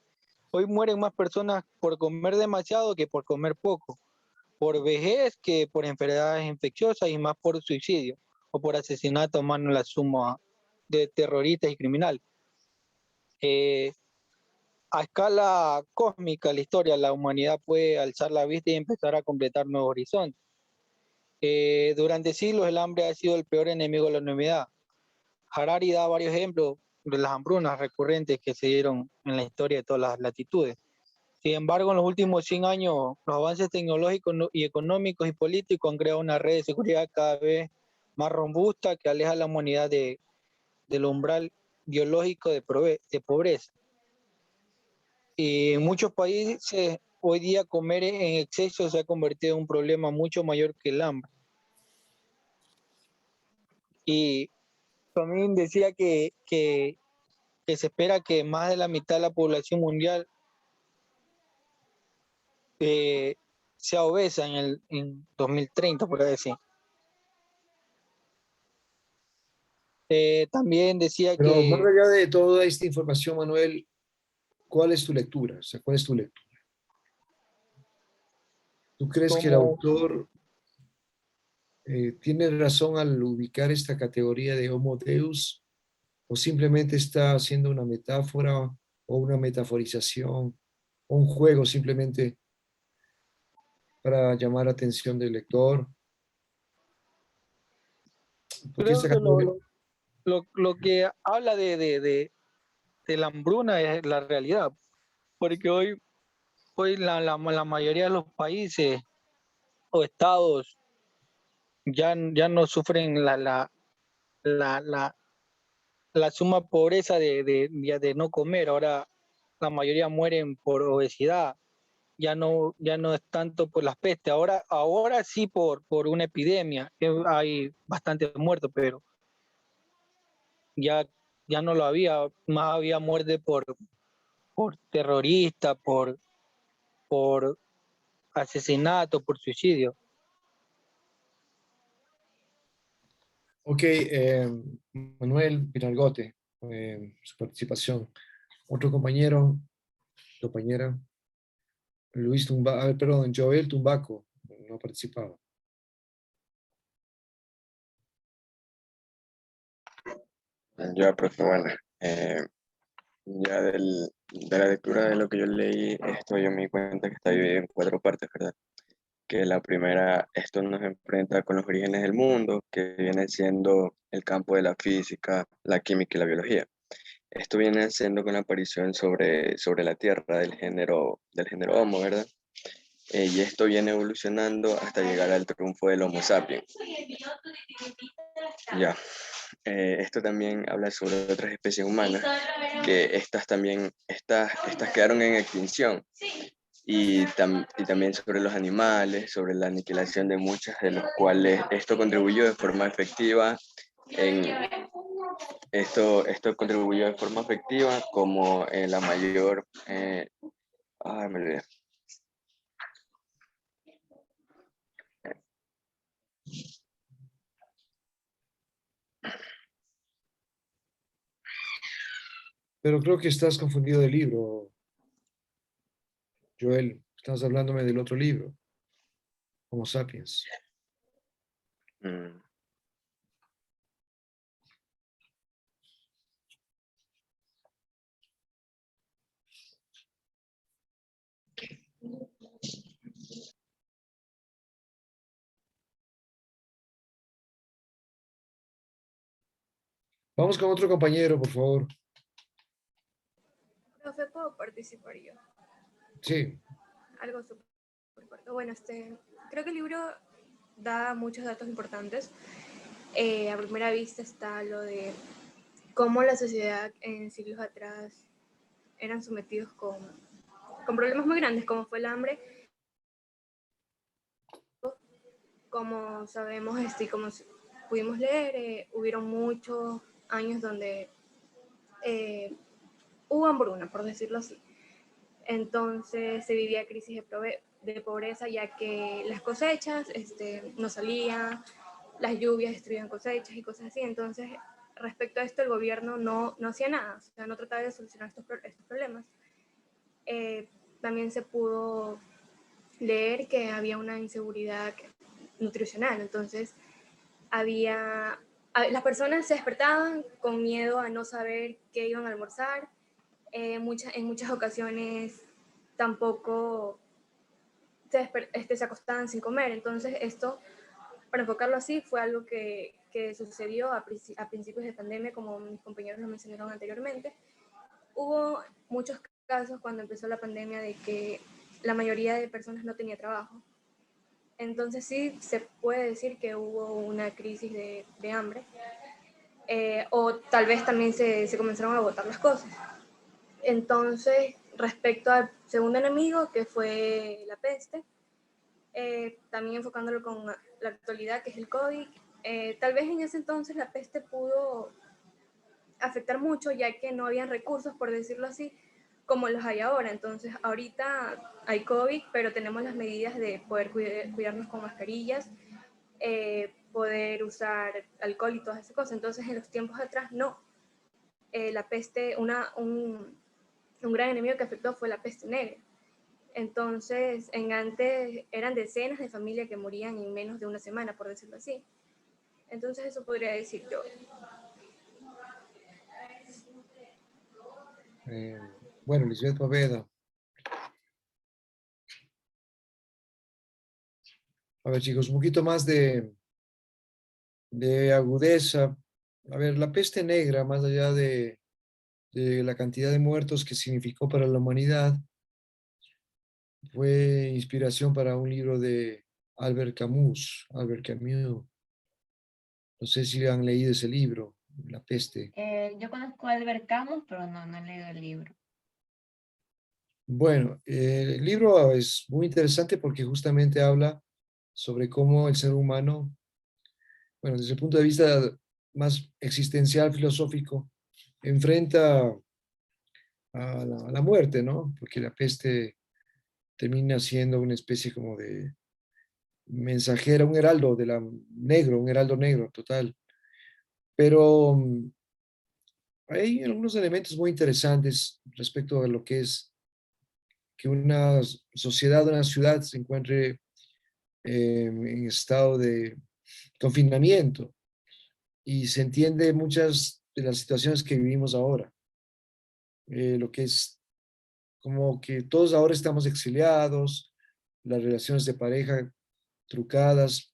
Hoy mueren más personas por comer demasiado que por comer poco, por vejez que por enfermedades infecciosas y más por suicidio o por asesinato a mano de la suma de terroristas y criminales. A escala cósmica, la historia, la humanidad puede alzar la vista y empezar a completar nuevos horizontes. Durante siglos el hambre ha sido el peor enemigo de la humanidad. Harari da varios ejemplos de las hambrunas recurrentes que se dieron en la historia de todas las latitudes. Sin embargo, en los últimos 100 años, los avances tecnológicos y económicos y políticos han creado una red de seguridad cada vez más robusta que aleja a la humanidad del umbral biológico de pobreza. Y en muchos países, hoy día comer en exceso se ha convertido en un problema mucho mayor que el hambre. Y también decía que se espera que más de la mitad de la población mundial sea obesa en 2030, por decir. También decía Pero más que allá de toda esta información, Manuel, ¿cuál es tu lectura? O sea, ¿cuál es tu lectura? ¿Tú crees que el como autor tiene razón al ubicar esta categoría de Homo Deus o simplemente está haciendo una metáfora o una metaforización o un juego simplemente para llamar la atención del lector? Porque creo esta que categoría, lo que habla de la hambruna es la realidad, porque hoy la mayoría de los países o estados ya no sufren la, la, la suma pobreza de no comer. Ahora la mayoría mueren por obesidad, ya no es tanto por las pestes, ahora sí por una epidemia, que hay bastantes muertos, pero ya, ya no lo había, más había muerte por terrorista, por asesinato, por suicidio. ok, Manuel Pinalgote, su participación. Otro compañero, compañera, Luis Tumbaco, perdón, Joel Tumbaco, no ha participado. Ya, profe, bueno, ya de la lectura de lo que yo leí, esto yo me di cuenta que está dividido en cuatro partes, ¿verdad? Que la primera, esto nos enfrenta con los orígenes del mundo, que viene siendo el campo de la física, la química y la biología. Esto viene siendo con la aparición sobre la Tierra del género Homo, ¿verdad? Y esto viene evolucionando hasta llegar al triunfo del Homo sapiens. Ya. Esto también habla sobre otras especies humanas, que estas quedaron en extinción, y también sobre los animales, sobre la aniquilación de muchas, de los cuales esto contribuyó de forma efectiva esto contribuyó de forma efectiva como la mayor... me olvidé. Pero creo que estás confundido del libro, Joel. Estás hablándome del otro libro, Homo Sapiens. Mm. Vamos con otro compañero, por favor. Profe, ¿puedo participar yo? Sí. Algo súper corto. Bueno, creo que el libro da muchos datos importantes. A primera vista está lo de cómo la sociedad en siglos atrás eran sometidos con problemas muy grandes, como fue el hambre. Como sabemos, como pudimos leer, hubieron muchos años donde hubo hambruna, por decirlo así. Entonces se vivía crisis de pobreza, ya que las cosechas no salían, las lluvias destruían cosechas y cosas así. Entonces, respecto a esto, el gobierno no hacía nada, o sea, no trataba de solucionar estos problemas. También se pudo leer que había una inseguridad nutricional, entonces las personas se despertaban con miedo a no saber qué iban a almorzar. En muchas ocasiones tampoco se acostaban sin comer. Entonces esto, para enfocarlo así, fue algo que sucedió a principios de pandemia, como mis compañeros lo mencionaron anteriormente. Hubo muchos casos cuando empezó la pandemia de que la mayoría de personas no tenía trabajo. Entonces sí se puede decir que hubo una crisis de hambre. O tal vez también se comenzaron a agotar las cosas. Entonces, respecto al segundo enemigo, que fue la peste, también enfocándolo con la actualidad, que es el COVID, tal vez en ese entonces la peste pudo afectar mucho, ya que no habían recursos, por decirlo así, como los hay ahora. Entonces, ahorita hay COVID, pero tenemos las medidas de poder cuidarnos con mascarillas, poder usar alcohol y todas esas cosas. Entonces, en los tiempos atrás, no. La peste, un gran enemigo que afectó fue la peste negra. Entonces, antes eran decenas de familias que morían en menos de una semana, por decirlo así. Entonces, eso podría decir yo. Bueno, Lisbeth Poveda. A ver, chicos, un poquito más de agudeza. A ver, la peste negra, más allá de la cantidad de muertos que significó para la humanidad, fue inspiración para un libro de Albert Camus. No sé si han leído ese libro, La peste. Yo conozco a Albert Camus, pero no he leído el libro. Bueno, el libro es muy interesante porque justamente habla sobre cómo el ser humano, bueno, desde el punto de vista más existencial, filosófico, enfrenta a la muerte, ¿no? Porque la peste termina siendo una especie como de mensajera, un heraldo un heraldo negro total. Pero hay algunos elementos muy interesantes respecto a lo que es que una sociedad, una ciudad se encuentre en estado de confinamiento y se entiende muchas de las situaciones que vivimos ahora. Lo que es como que todos ahora estamos exiliados, las relaciones de pareja truncadas,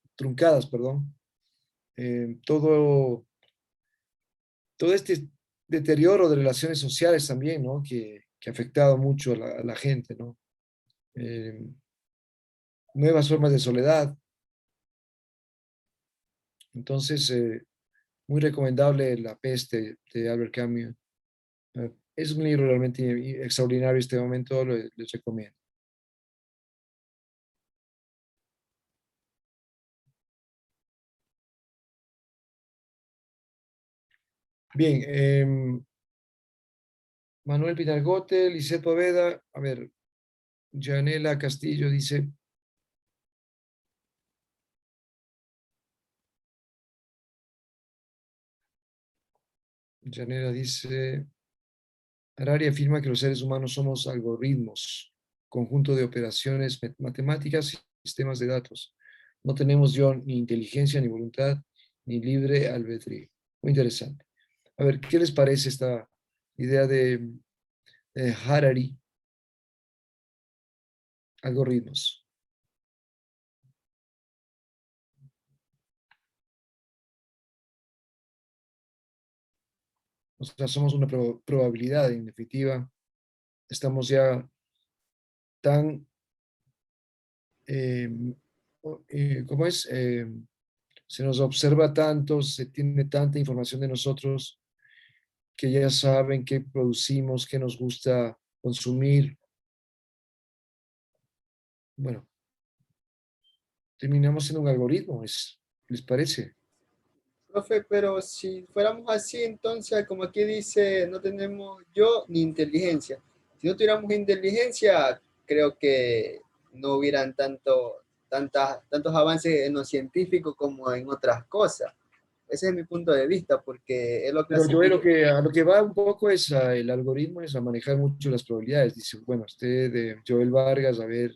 perdón. Todo este deterioro de relaciones sociales también, ¿no? Que ha afectado mucho a la gente, ¿no? Nuevas formas de soledad. Entonces, muy recomendable La peste de Albert Camus. Es un libro realmente extraordinario este momento, les recomiendo. Bien, Manuel Pinargote, Lisette Poveda, a ver, Janela Castillo dice, Janela dice, Harari afirma que los seres humanos somos algoritmos, conjunto de operaciones matemáticas y sistemas de datos. No tenemos yo ni inteligencia, ni voluntad, ni libre albedrío. Muy interesante. A ver, ¿qué les parece esta idea de Harari? Algoritmos. O sea, somos una probabilidad, en definitiva. Estamos ya tan, ¿cómo es? Se nos observa tanto, se tiene tanta información de nosotros que ya saben qué producimos, qué nos gusta consumir. Bueno, terminamos siendo un algoritmo, ¿les parece? Profe, pero si fuéramos así, entonces, como aquí dice, no tenemos yo ni inteligencia. Si no tuviéramos inteligencia, creo que no hubieran tantos avances en lo científico como en otras cosas. Ese es mi punto de vista, porque es lo Pero yo clasifico. a lo que va un poco es el algoritmo, es a manejar mucho las probabilidades. Dice, bueno, usted, Joel Vargas, a ver,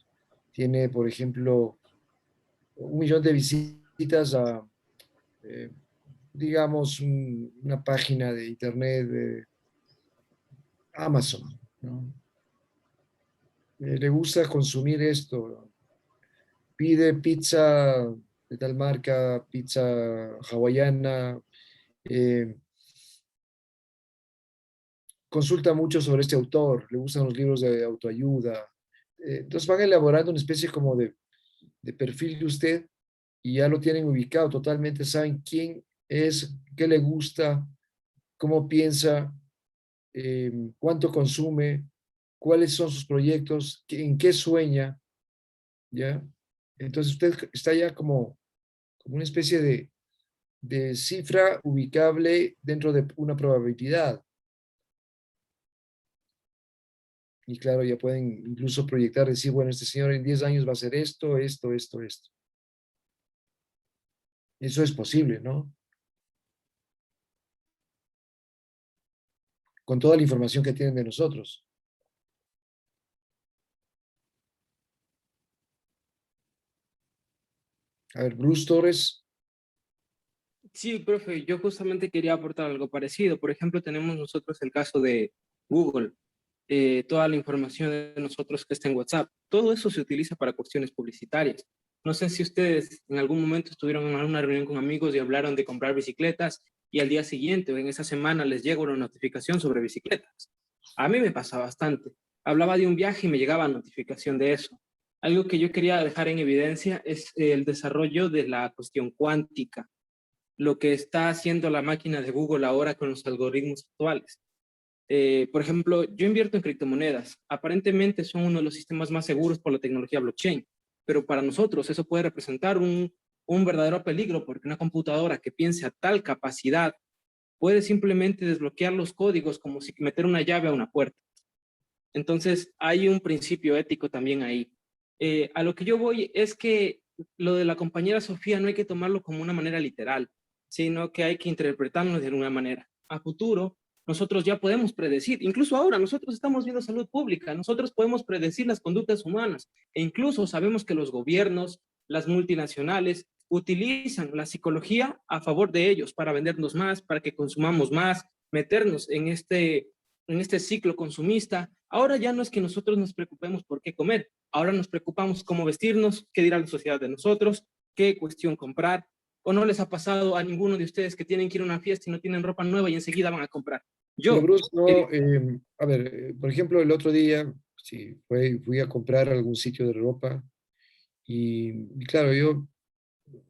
tiene, por ejemplo, 1 millón de visitas a, eh, digamos, una página de internet de Amazon, ¿no? Le gusta consumir esto, pide pizza de tal marca, pizza hawaiana, eh, consulta mucho sobre este autor, le gustan los libros de autoayuda. Entonces van elaborando una especie como de perfil de usted y ya lo tienen ubicado totalmente, saben quién es, qué le gusta, cómo piensa, cuánto consume, cuáles son sus proyectos, en qué sueña, ¿ya? Entonces usted está ya como una especie de cifra ubicable dentro de una probabilidad. Y claro, ya pueden incluso proyectar, decir, bueno, este señor en 10 años va a hacer esto, esto, esto, esto. Eso es posible, ¿no? Con toda la información que tienen de nosotros. A ver, Bruce Torres. Sí, profe, yo justamente quería aportar algo parecido. Por ejemplo, tenemos nosotros el caso de Google, toda la información de nosotros que está en WhatsApp. Todo eso se utiliza para cuestiones publicitarias. No sé si ustedes en algún momento estuvieron en una reunión con amigos y hablaron de comprar bicicletas y al día siguiente o en esa semana les llega una notificación sobre bicicletas. A mí me pasa bastante. Hablaba de un viaje y me llegaba notificación de eso. Algo que yo quería dejar en evidencia es el desarrollo de la cuestión cuántica, lo que está haciendo la máquina de Google ahora con los algoritmos actuales. Por ejemplo, yo invierto en criptomonedas. Aparentemente son uno de los sistemas más seguros por la tecnología blockchain, pero para nosotros eso puede representar un verdadero peligro porque una computadora que piense a tal capacidad puede simplemente desbloquear los códigos como si meter una llave a una puerta. Entonces hay un principio ético también ahí. A lo que yo voy es que lo de la compañera Sofía no hay que tomarlo como una manera literal, sino que hay que interpretarlo de alguna manera. A futuro, nosotros ya podemos predecir, incluso ahora nosotros estamos viendo salud pública, nosotros podemos predecir las conductas humanas e incluso sabemos que los gobiernos, las multinacionales, utilizan la psicología a favor de ellos para vendernos más, para que consumamos más, meternos en este ciclo consumista. Ahora ya no es que nosotros nos preocupemos por qué comer, ahora nos preocupamos cómo vestirnos, qué dirá la sociedad de nosotros, qué cuestión comprar. ¿O no les ha pasado a ninguno de ustedes que tienen que ir a una fiesta y no tienen ropa nueva y enseguida van a comprar? Pero Yo, Bruce, no, a ver, por ejemplo, el otro día, sí, fui a comprar a algún sitio de ropa y claro, yo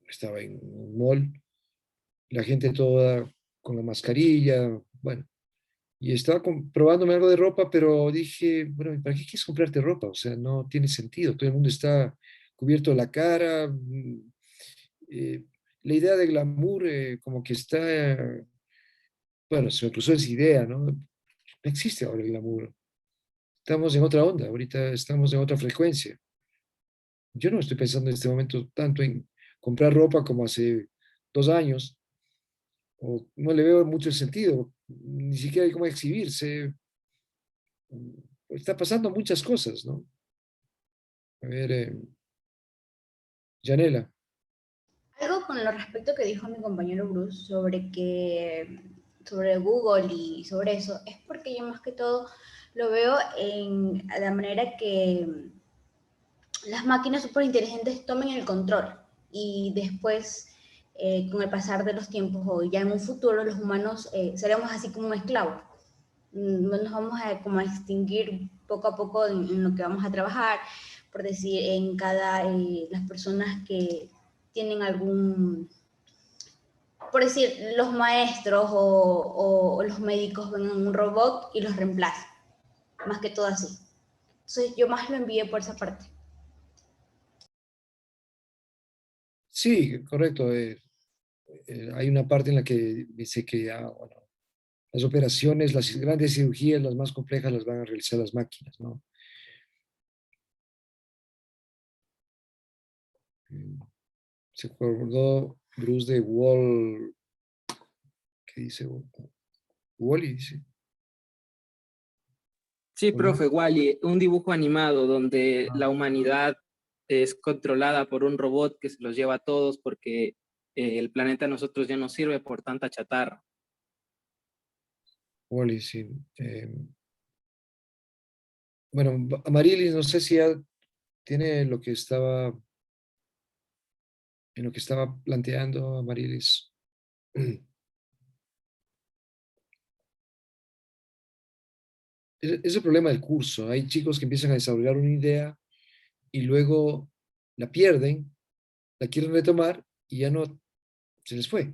estaba en un mall, la gente toda con la mascarilla, bueno, y estaba probándome algo de ropa, pero dije, bueno, ¿para qué quieres comprarte ropa? O sea, no tiene sentido, todo el mundo está cubierto la cara, eh, la idea de glamour como que está, bueno, se me cruzó esa idea, ¿no? No existe ahora el glamour. Estamos en otra onda, ahorita estamos en otra frecuencia. Yo no estoy pensando en este momento tanto en comprar ropa como hace 2 años, o no le veo mucho sentido, ni siquiera hay cómo exhibirse. Está pasando muchas cosas, ¿no? A ver, Janela. Algo con lo respecto que dijo mi compañero Bruce sobre Google y sobre eso, es porque yo más que todo lo veo en la manera que las máquinas súper inteligentes tomen el control y después, con el pasar de los tiempos o ya en un futuro, los humanos seremos así como esclavos. Nos vamos a, como a extinguir poco a poco en lo que vamos a trabajar, por decir, las personas que tienen por decir, los maestros o los médicos ven un robot y los reemplazan, más que todo así. Entonces yo más lo envié por esa parte. Sí, correcto. hay una parte en la que dice que bueno, las operaciones, las grandes cirugías, las más complejas, las van a realizar las máquinas, ¿no? Se acordó Bruce de Wall, ¿qué dice? Wall-E, dice. Sí, ¿O no? profe, Wally, un dibujo animado donde la humanidad es controlada por un robot que se los lleva a todos porque el planeta a nosotros ya no sirve por tanta chatarra. Wall-E, sí. Bueno, Amarilis, no sé si ya tiene lo que estaba, en lo que estaba planteando Amarilis. Es el problema del curso. Hay chicos que empiezan a desarrollar una idea y luego la pierden, la quieren retomar y ya no se les fue.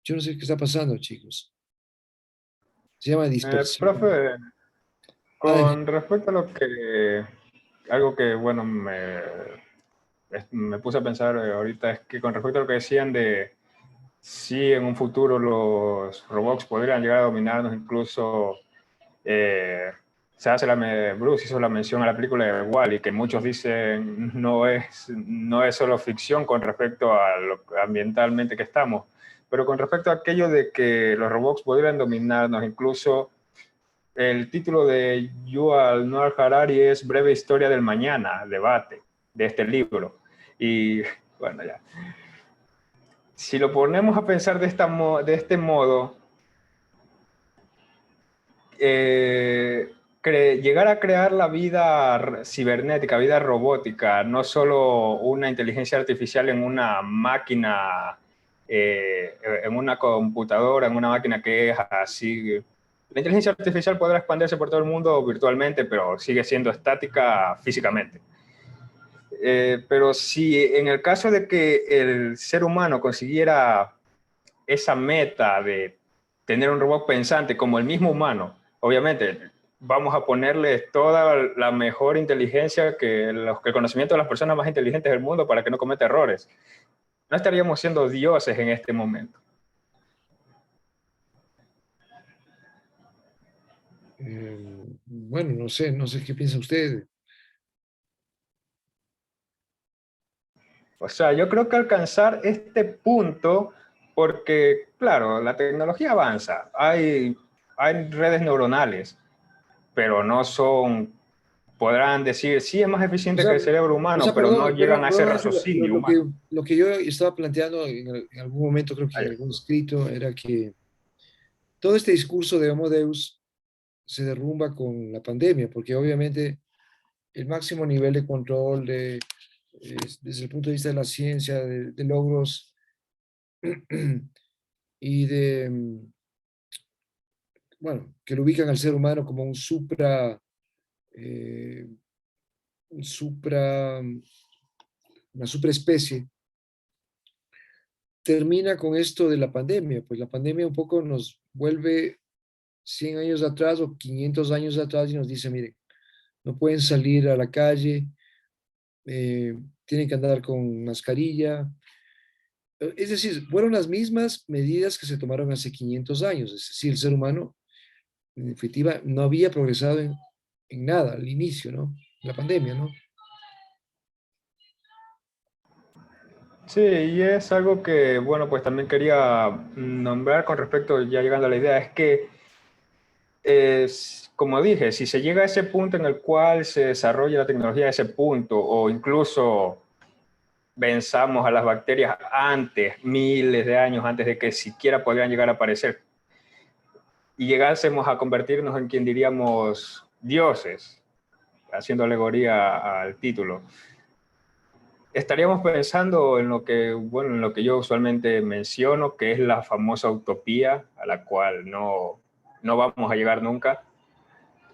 Yo no sé qué está pasando, chicos. Se llama dispersión. Profe, Ah, con respecto a lo que, algo que, bueno, me puse a pensar ahorita es que con respecto a lo que decían de si en un futuro los robots podrían llegar a dominarnos, incluso se hace Bruce hizo la mención a la película de Wall-E, que muchos dicen no es solo ficción con respecto a lo ambientalmente que estamos, pero con respecto a aquello de que los robots podrían dominarnos, incluso el título de Yuval Noah Harari es Breve Historia del Mañana, debate de este libro. Y bueno, ya. Si lo ponemos a pensar de este modo, llegar a crear la vida cibernética, vida robótica, no solo una inteligencia artificial en una máquina, en una computadora, en una máquina que es así. La inteligencia artificial podrá expandirse por todo el mundo virtualmente, pero sigue siendo estática físicamente. Pero si en el caso de que el ser humano consiguiera esa meta de tener un robot pensante como el mismo humano, obviamente vamos a ponerle toda la mejor inteligencia que el conocimiento de las personas más inteligentes del mundo para que no cometa errores. No estaríamos siendo dioses en este momento. bueno, no sé qué piensa usted. O sea, yo creo que alcanzar este punto, porque, claro, la tecnología avanza, hay redes neuronales, pero no son, podrán decir, sí es más eficiente que el cerebro humano, pero no llegan a ese Perdón, Ángel, raciocinio humano. lo que yo estaba planteando en algún momento, creo que en algún escrito, era que todo este discurso de Homo Deus se derrumba con la pandemia, porque obviamente el máximo nivel de control desde el punto de vista de la ciencia, de logros y bueno, que lo ubican al ser humano como eh, un una superespecie, termina con esto de la pandemia. Pues la pandemia un poco nos vuelve 100 años atrás o 500 años atrás y nos dice, miren, no pueden salir a la calle, tienen que andar con mascarilla. Es decir, fueron las mismas medidas que se tomaron hace 500 años. Es decir, el ser humano, en definitiva, no había progresado en nada al inicio, ¿no? La pandemia, ¿no? Sí, y es algo que, bueno, pues también quería nombrar con respecto, ya llegando a la idea, es que, como dije, si se llega a ese punto en el cual se desarrolla la tecnología a ese punto, o incluso venzamos a las bacterias antes, miles de años antes de que siquiera podrían llegar a aparecer, y llegásemos a convertirnos en quien diríamos dioses, haciendo alegoría al título, estaríamos pensando en lo que, bueno, en lo que yo usualmente menciono, que es la famosa utopía a la cual no vamos a llegar nunca,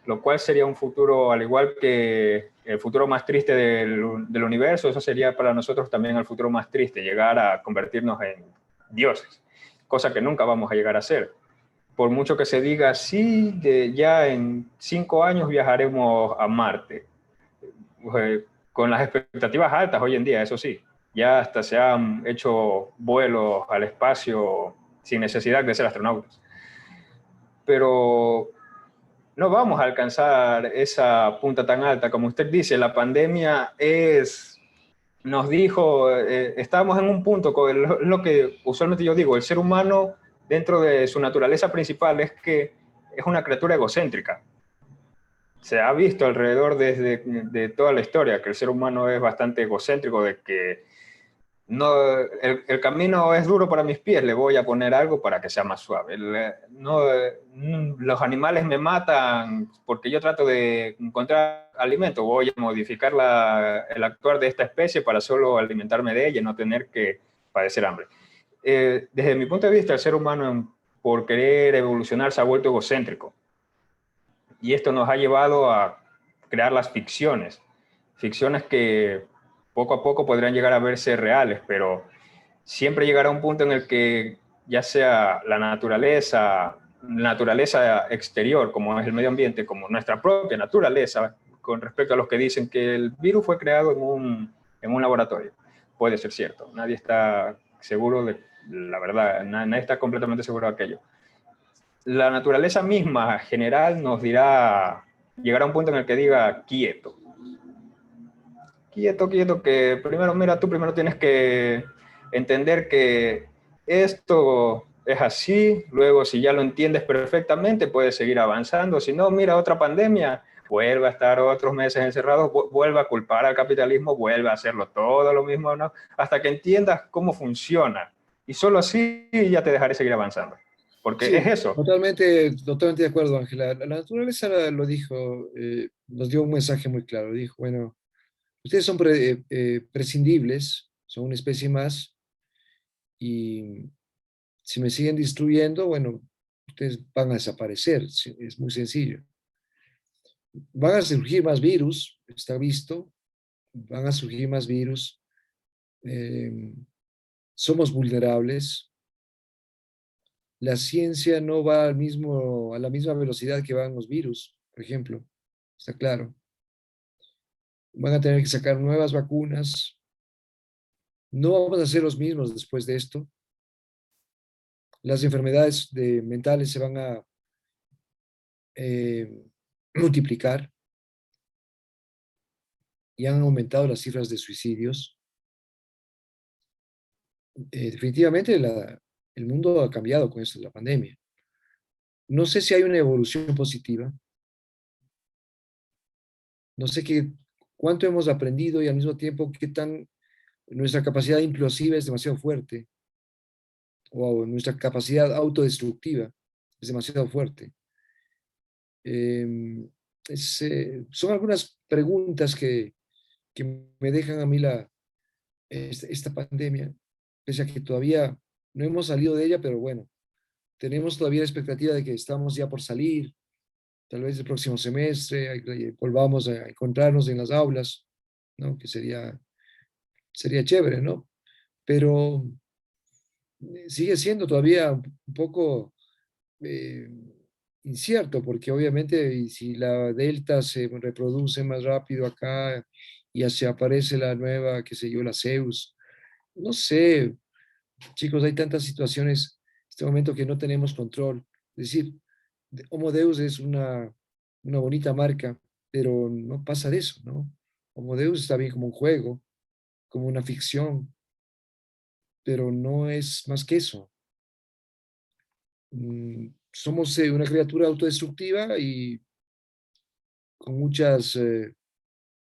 lo cual sería un futuro, al igual que el futuro más triste del universo, eso sería para nosotros también el futuro más triste, llegar a convertirnos en dioses, cosa que nunca vamos a llegar a hacer. Por mucho que se diga, sí, ya en 5 años viajaremos a Marte, con las expectativas altas hoy en día, eso sí, Ya hasta se han hecho vuelos al espacio sin necesidad de ser astronautas. Pero no vamos a alcanzar esa punta tan alta. Como usted dice, la pandemia nos dijo, estábamos en un punto, con lo que usualmente yo digo, el ser humano dentro de su naturaleza principal es que es una criatura egocéntrica. Se ha visto alrededor de toda la historia que el ser humano es bastante egocéntrico, de que no, el camino es duro para mis pies, le voy a poner algo para que sea más suave. Los animales me matan porque yo trato de encontrar alimento, voy a modificar el actuar de esta especie para solo alimentarme de ella y no tener que padecer hambre. Desde mi punto de vista, el ser humano, por querer evolucionar, se ha vuelto egocéntrico. Y esto nos ha llevado a crear las ficciones que poco a poco podrán llegar a verse reales, pero siempre llegará un punto en el que ya sea la naturaleza exterior, como es el medio ambiente, como nuestra propia naturaleza, con respecto a los que dicen que el virus fue creado en un laboratorio. Puede ser cierto, nadie está seguro de la verdad, nadie está completamente seguro de aquello. La naturaleza misma general nos dirá, llegará a un punto en el que diga quieto, que primero, mira, tú primero tienes que entender que esto es así, luego si ya lo entiendes perfectamente puedes seguir avanzando, si no, mira, otra pandemia, vuelve a estar otros meses encerrado, vuelve a culpar al capitalismo, vuelve a hacerlo todo lo mismo, ¿no? Hasta que entiendas cómo funciona, y solo así ya te dejaré seguir avanzando, porque Sí, es eso. totalmente de acuerdo, Ángela. La naturaleza lo dijo, nos dio un mensaje muy claro. Dijo, bueno, ustedes son prescindibles, son una especie más, y si me siguen destruyendo, bueno, ustedes van a desaparecer. Sí, es muy sencillo. Van a surgir más virus, está visto, van a surgir más virus. Somos vulnerables. La ciencia no va a la misma velocidad que van los virus, por ejemplo, está claro. Van a tener que sacar nuevas vacunas. No vamos a ser los mismos después de esto. Las enfermedades mentales se van a multiplicar y han aumentado las cifras de suicidios. Definitivamente el mundo ha cambiado con esto de la pandemia. No sé si hay una evolución positiva. No sé cuánto hemos aprendido y al mismo tiempo qué tan nuestra capacidad implosiva es demasiado fuerte o nuestra capacidad autodestructiva es demasiado fuerte. Son algunas preguntas que me dejan a mí esta pandemia, pese a que todavía no hemos salido de ella, pero bueno, tenemos todavía la expectativa de que estamos ya por salir, tal vez el próximo semestre, volvamos a encontrarnos en las aulas, ¿no? Que sería chévere, ¿no? Pero sigue siendo todavía un poco incierto, porque obviamente si la delta se reproduce más rápido acá y ya se aparece la nueva, qué sé yo, la Zeus, no sé, chicos, hay tantas situaciones en este momento que no tenemos control. Es decir, Homo Deus es una bonita marca, pero no pasa de eso, ¿no? Homo Deus está bien como un juego, como una ficción, pero no es más que eso. Somos una criatura autodestructiva y con muchas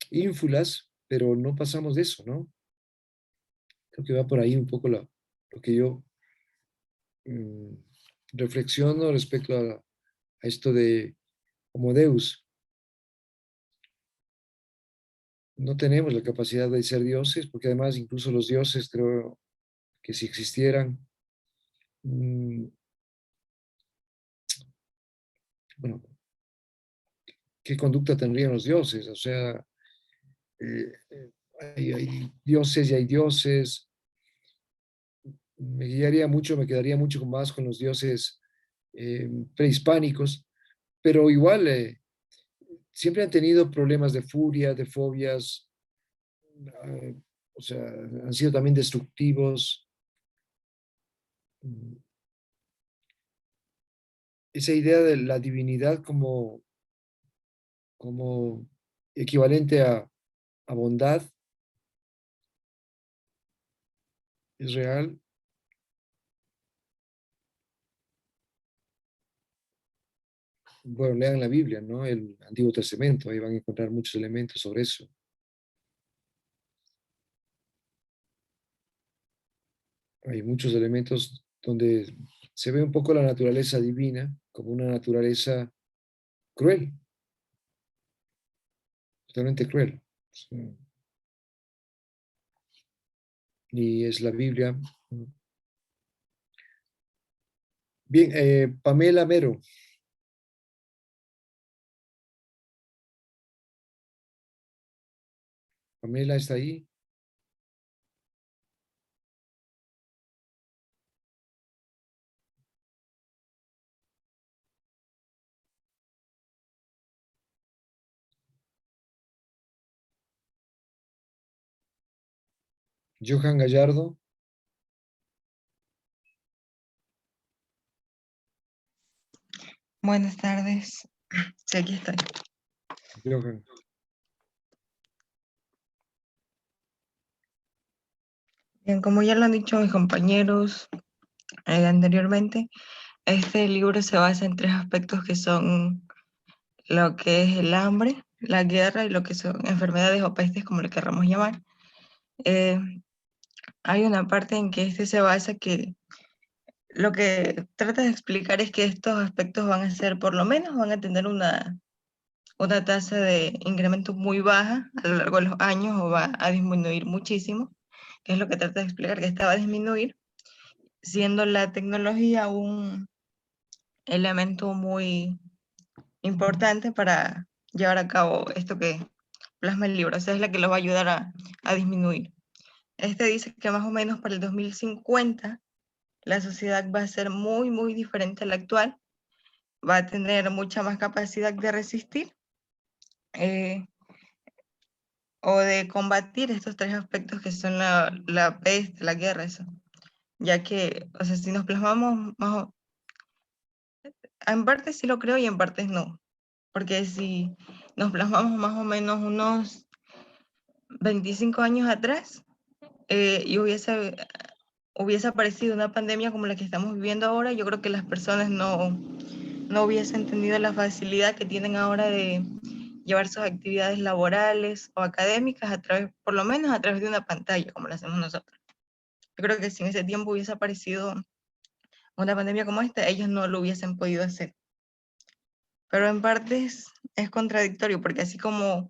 ínfulas, pero no pasamos de eso, ¿no? Creo que va por ahí un poco lo que yo mm, reflexiono respecto a esto de Homo Deus. No tenemos la capacidad de ser dioses, porque además incluso los dioses creo que si existieran, bueno, ¿qué conducta tendrían los dioses? O sea, hay dioses y hay dioses. Me quedaría mucho más con los dioses prehispánicos, pero igual siempre han tenido problemas de furia, de fobias. o sea, han sido también destructivos. Esa idea de la divinidad como equivalente a bondad es real. Bueno, lean la Biblia, ¿no? El Antiguo Testamento, ahí van a encontrar muchos elementos sobre eso. Hay muchos elementos donde se ve un poco la naturaleza divina como una naturaleza cruel, totalmente cruel. Sí. Y es la Biblia. Bien, Pamela Mero. Pamela está ahí. Johan Gallardo. Buenas tardes. Sí, aquí estoy. Johan. Bien, como ya lo han dicho mis compañeros anteriormente, este libro se basa en tres aspectos que son lo que es el hambre, la guerra y lo que son enfermedades o pestes, como le querramos llamar. Eh, Hay una parte en que este se basa que lo que trata de explicar es que estos aspectos van a ser, por lo menos, van a tener una tasa de incremento muy baja a lo largo de los años o va a disminuir muchísimo, que es lo que trata de explicar, que esta va a disminuir, siendo la tecnología un elemento muy importante para llevar a cabo esto que plasma el libro. O sea, es la que lo va a ayudar a disminuir. Este dice que más o menos para el 2050 la sociedad va a ser muy, muy diferente a la actual, va a tener mucha más capacidad de resistir o de combatir estos tres aspectos que son la peste, la guerra, eso. Ya que, o sea, si nos plasmamos más, en partes sí lo creo y en partes no. Porque si nos plasmamos más o menos unos 25 años atrás y hubiese aparecido una pandemia como la que estamos viviendo ahora, yo creo que las personas no hubiesen tenido la facilidad que tienen ahora de llevar sus actividades laborales o académicas a través, por lo menos a través de una pantalla, como lo hacemos nosotros. Yo creo que si en ese tiempo hubiese aparecido una pandemia como esta, ellos no lo hubiesen podido hacer. Pero en partes es contradictorio, porque así como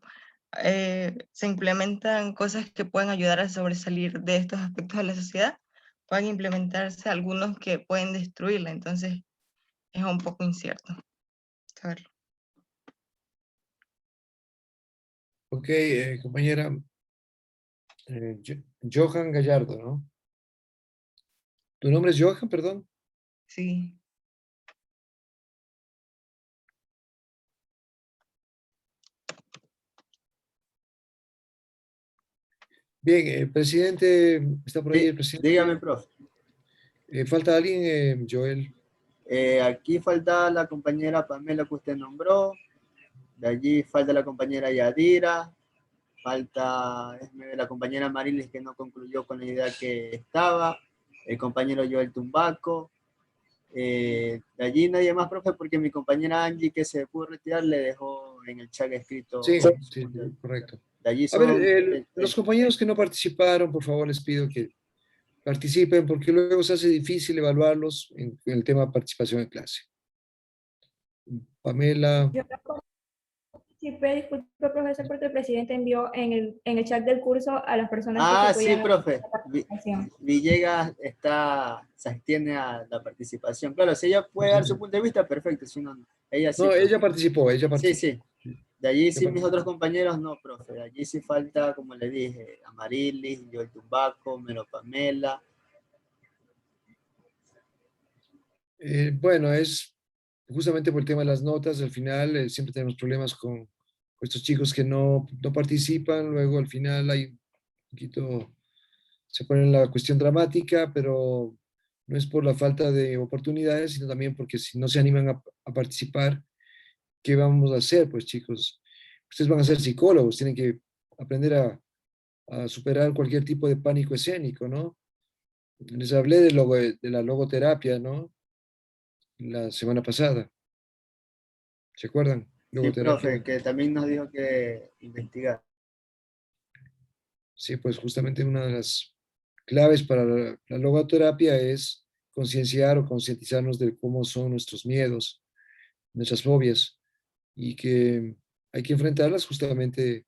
se implementan cosas que pueden ayudar a sobresalir de estos aspectos de la sociedad, pueden implementarse algunos que pueden destruirla. Entonces es un poco incierto saberlo. Ok, compañera Johan Gallardo, ¿no? ¿Tu nombre es Johan, perdón? Sí. Bien, presidente, ¿está por ahí el presidente? Dígame, profe. ¿Falta alguien, Joel? Aquí falta la compañera Pamela que usted nombró. De allí falta la compañera Yadira. Falta la compañera Marilis que no concluyó con la idea que estaba. El compañero Joel Tumbaco. De allí nadie más, profe, porque mi compañera Angie, que se pudo retirar, le dejó en el chat escrito. Sí, sí, correcto. De allí A ver, los compañeros que no participaron, por favor, les pido que participen, porque luego se hace difícil evaluarlos en el tema de participación en clase. Pamela. Yo participé, disculpe, profesor, porque el presidente envió en el chat del curso a las personas que se Sí, podían profe. Villegas se extiende a la participación. Claro, si ella puede dar su punto de vista, perfecto. Si no, ella sí. No, ella participó, Sí, sí. De allí sí, mis otros compañeros no, profe. De allí sí falta, como le dije, Amarilis, Joel Tumbaco, Melo Pamela. Bueno, es justamente por el tema de las notas, al final siempre tenemos problemas con estos chicos que no participan, luego al final hay un poquito se ponen la cuestión dramática, pero no es por la falta de oportunidades, sino también porque si no se animan a participar, ¿qué vamos a hacer? Pues chicos, ustedes van a ser psicólogos, tienen que aprender a superar cualquier tipo de pánico escénico, ¿no? Les hablé de la logoterapia, ¿no? La semana pasada. ¿Se acuerdan? Sí, Logoterapia. profe, que también nos dijo que investigar. Sí, pues justamente una de las claves para la logoterapia es concienciar o concientizarnos de cómo son nuestros miedos, nuestras fobias, y que hay que enfrentarlas justamente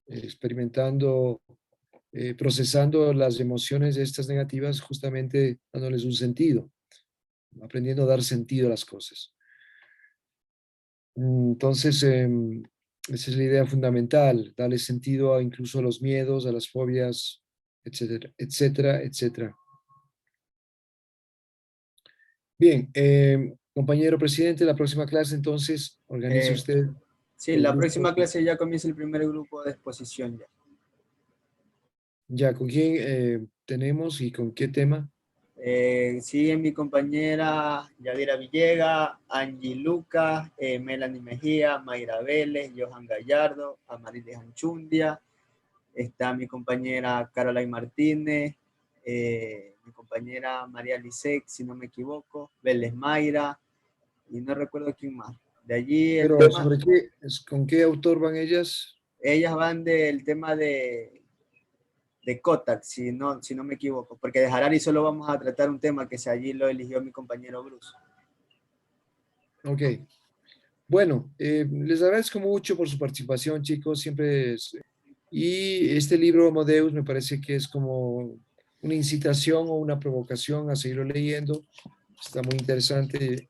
experimentando, procesando las emociones estas negativas, justamente dándoles un sentido, aprendiendo a dar sentido a las cosas. Entonces, esa es la idea fundamental, darle sentido incluso a los miedos, a las fobias, etcétera, etcétera, etcétera. Bien, compañero presidente, la próxima clase entonces organice usted Sí, el la grupo. próxima clase ya comienza el primer grupo de exposición ya. Ya, ¿con quién tenemos y con qué tema? Siguen mi compañera Yadira Villega, Angie Lucas, Melanie Mejía, Mayra Vélez, Johan Gallardo, Amarilis Anchundia, está mi compañera Caroline Martínez, mi compañera María Lisek, si no me equivoco, Vélez Mayra, y no recuerdo quién más. De allí el Pero tema, ¿sobre qué, con qué autor van ellas? ellas van del tema de Kotak, si no me equivoco, porque de Harari solo vamos a tratar un tema que allí lo eligió mi compañero Bruce. Ok. Bueno, les agradezco mucho por su participación, chicos. Y este libro, Homo me parece que es como una incitación o una provocación a seguirlo leyendo. Está muy interesante.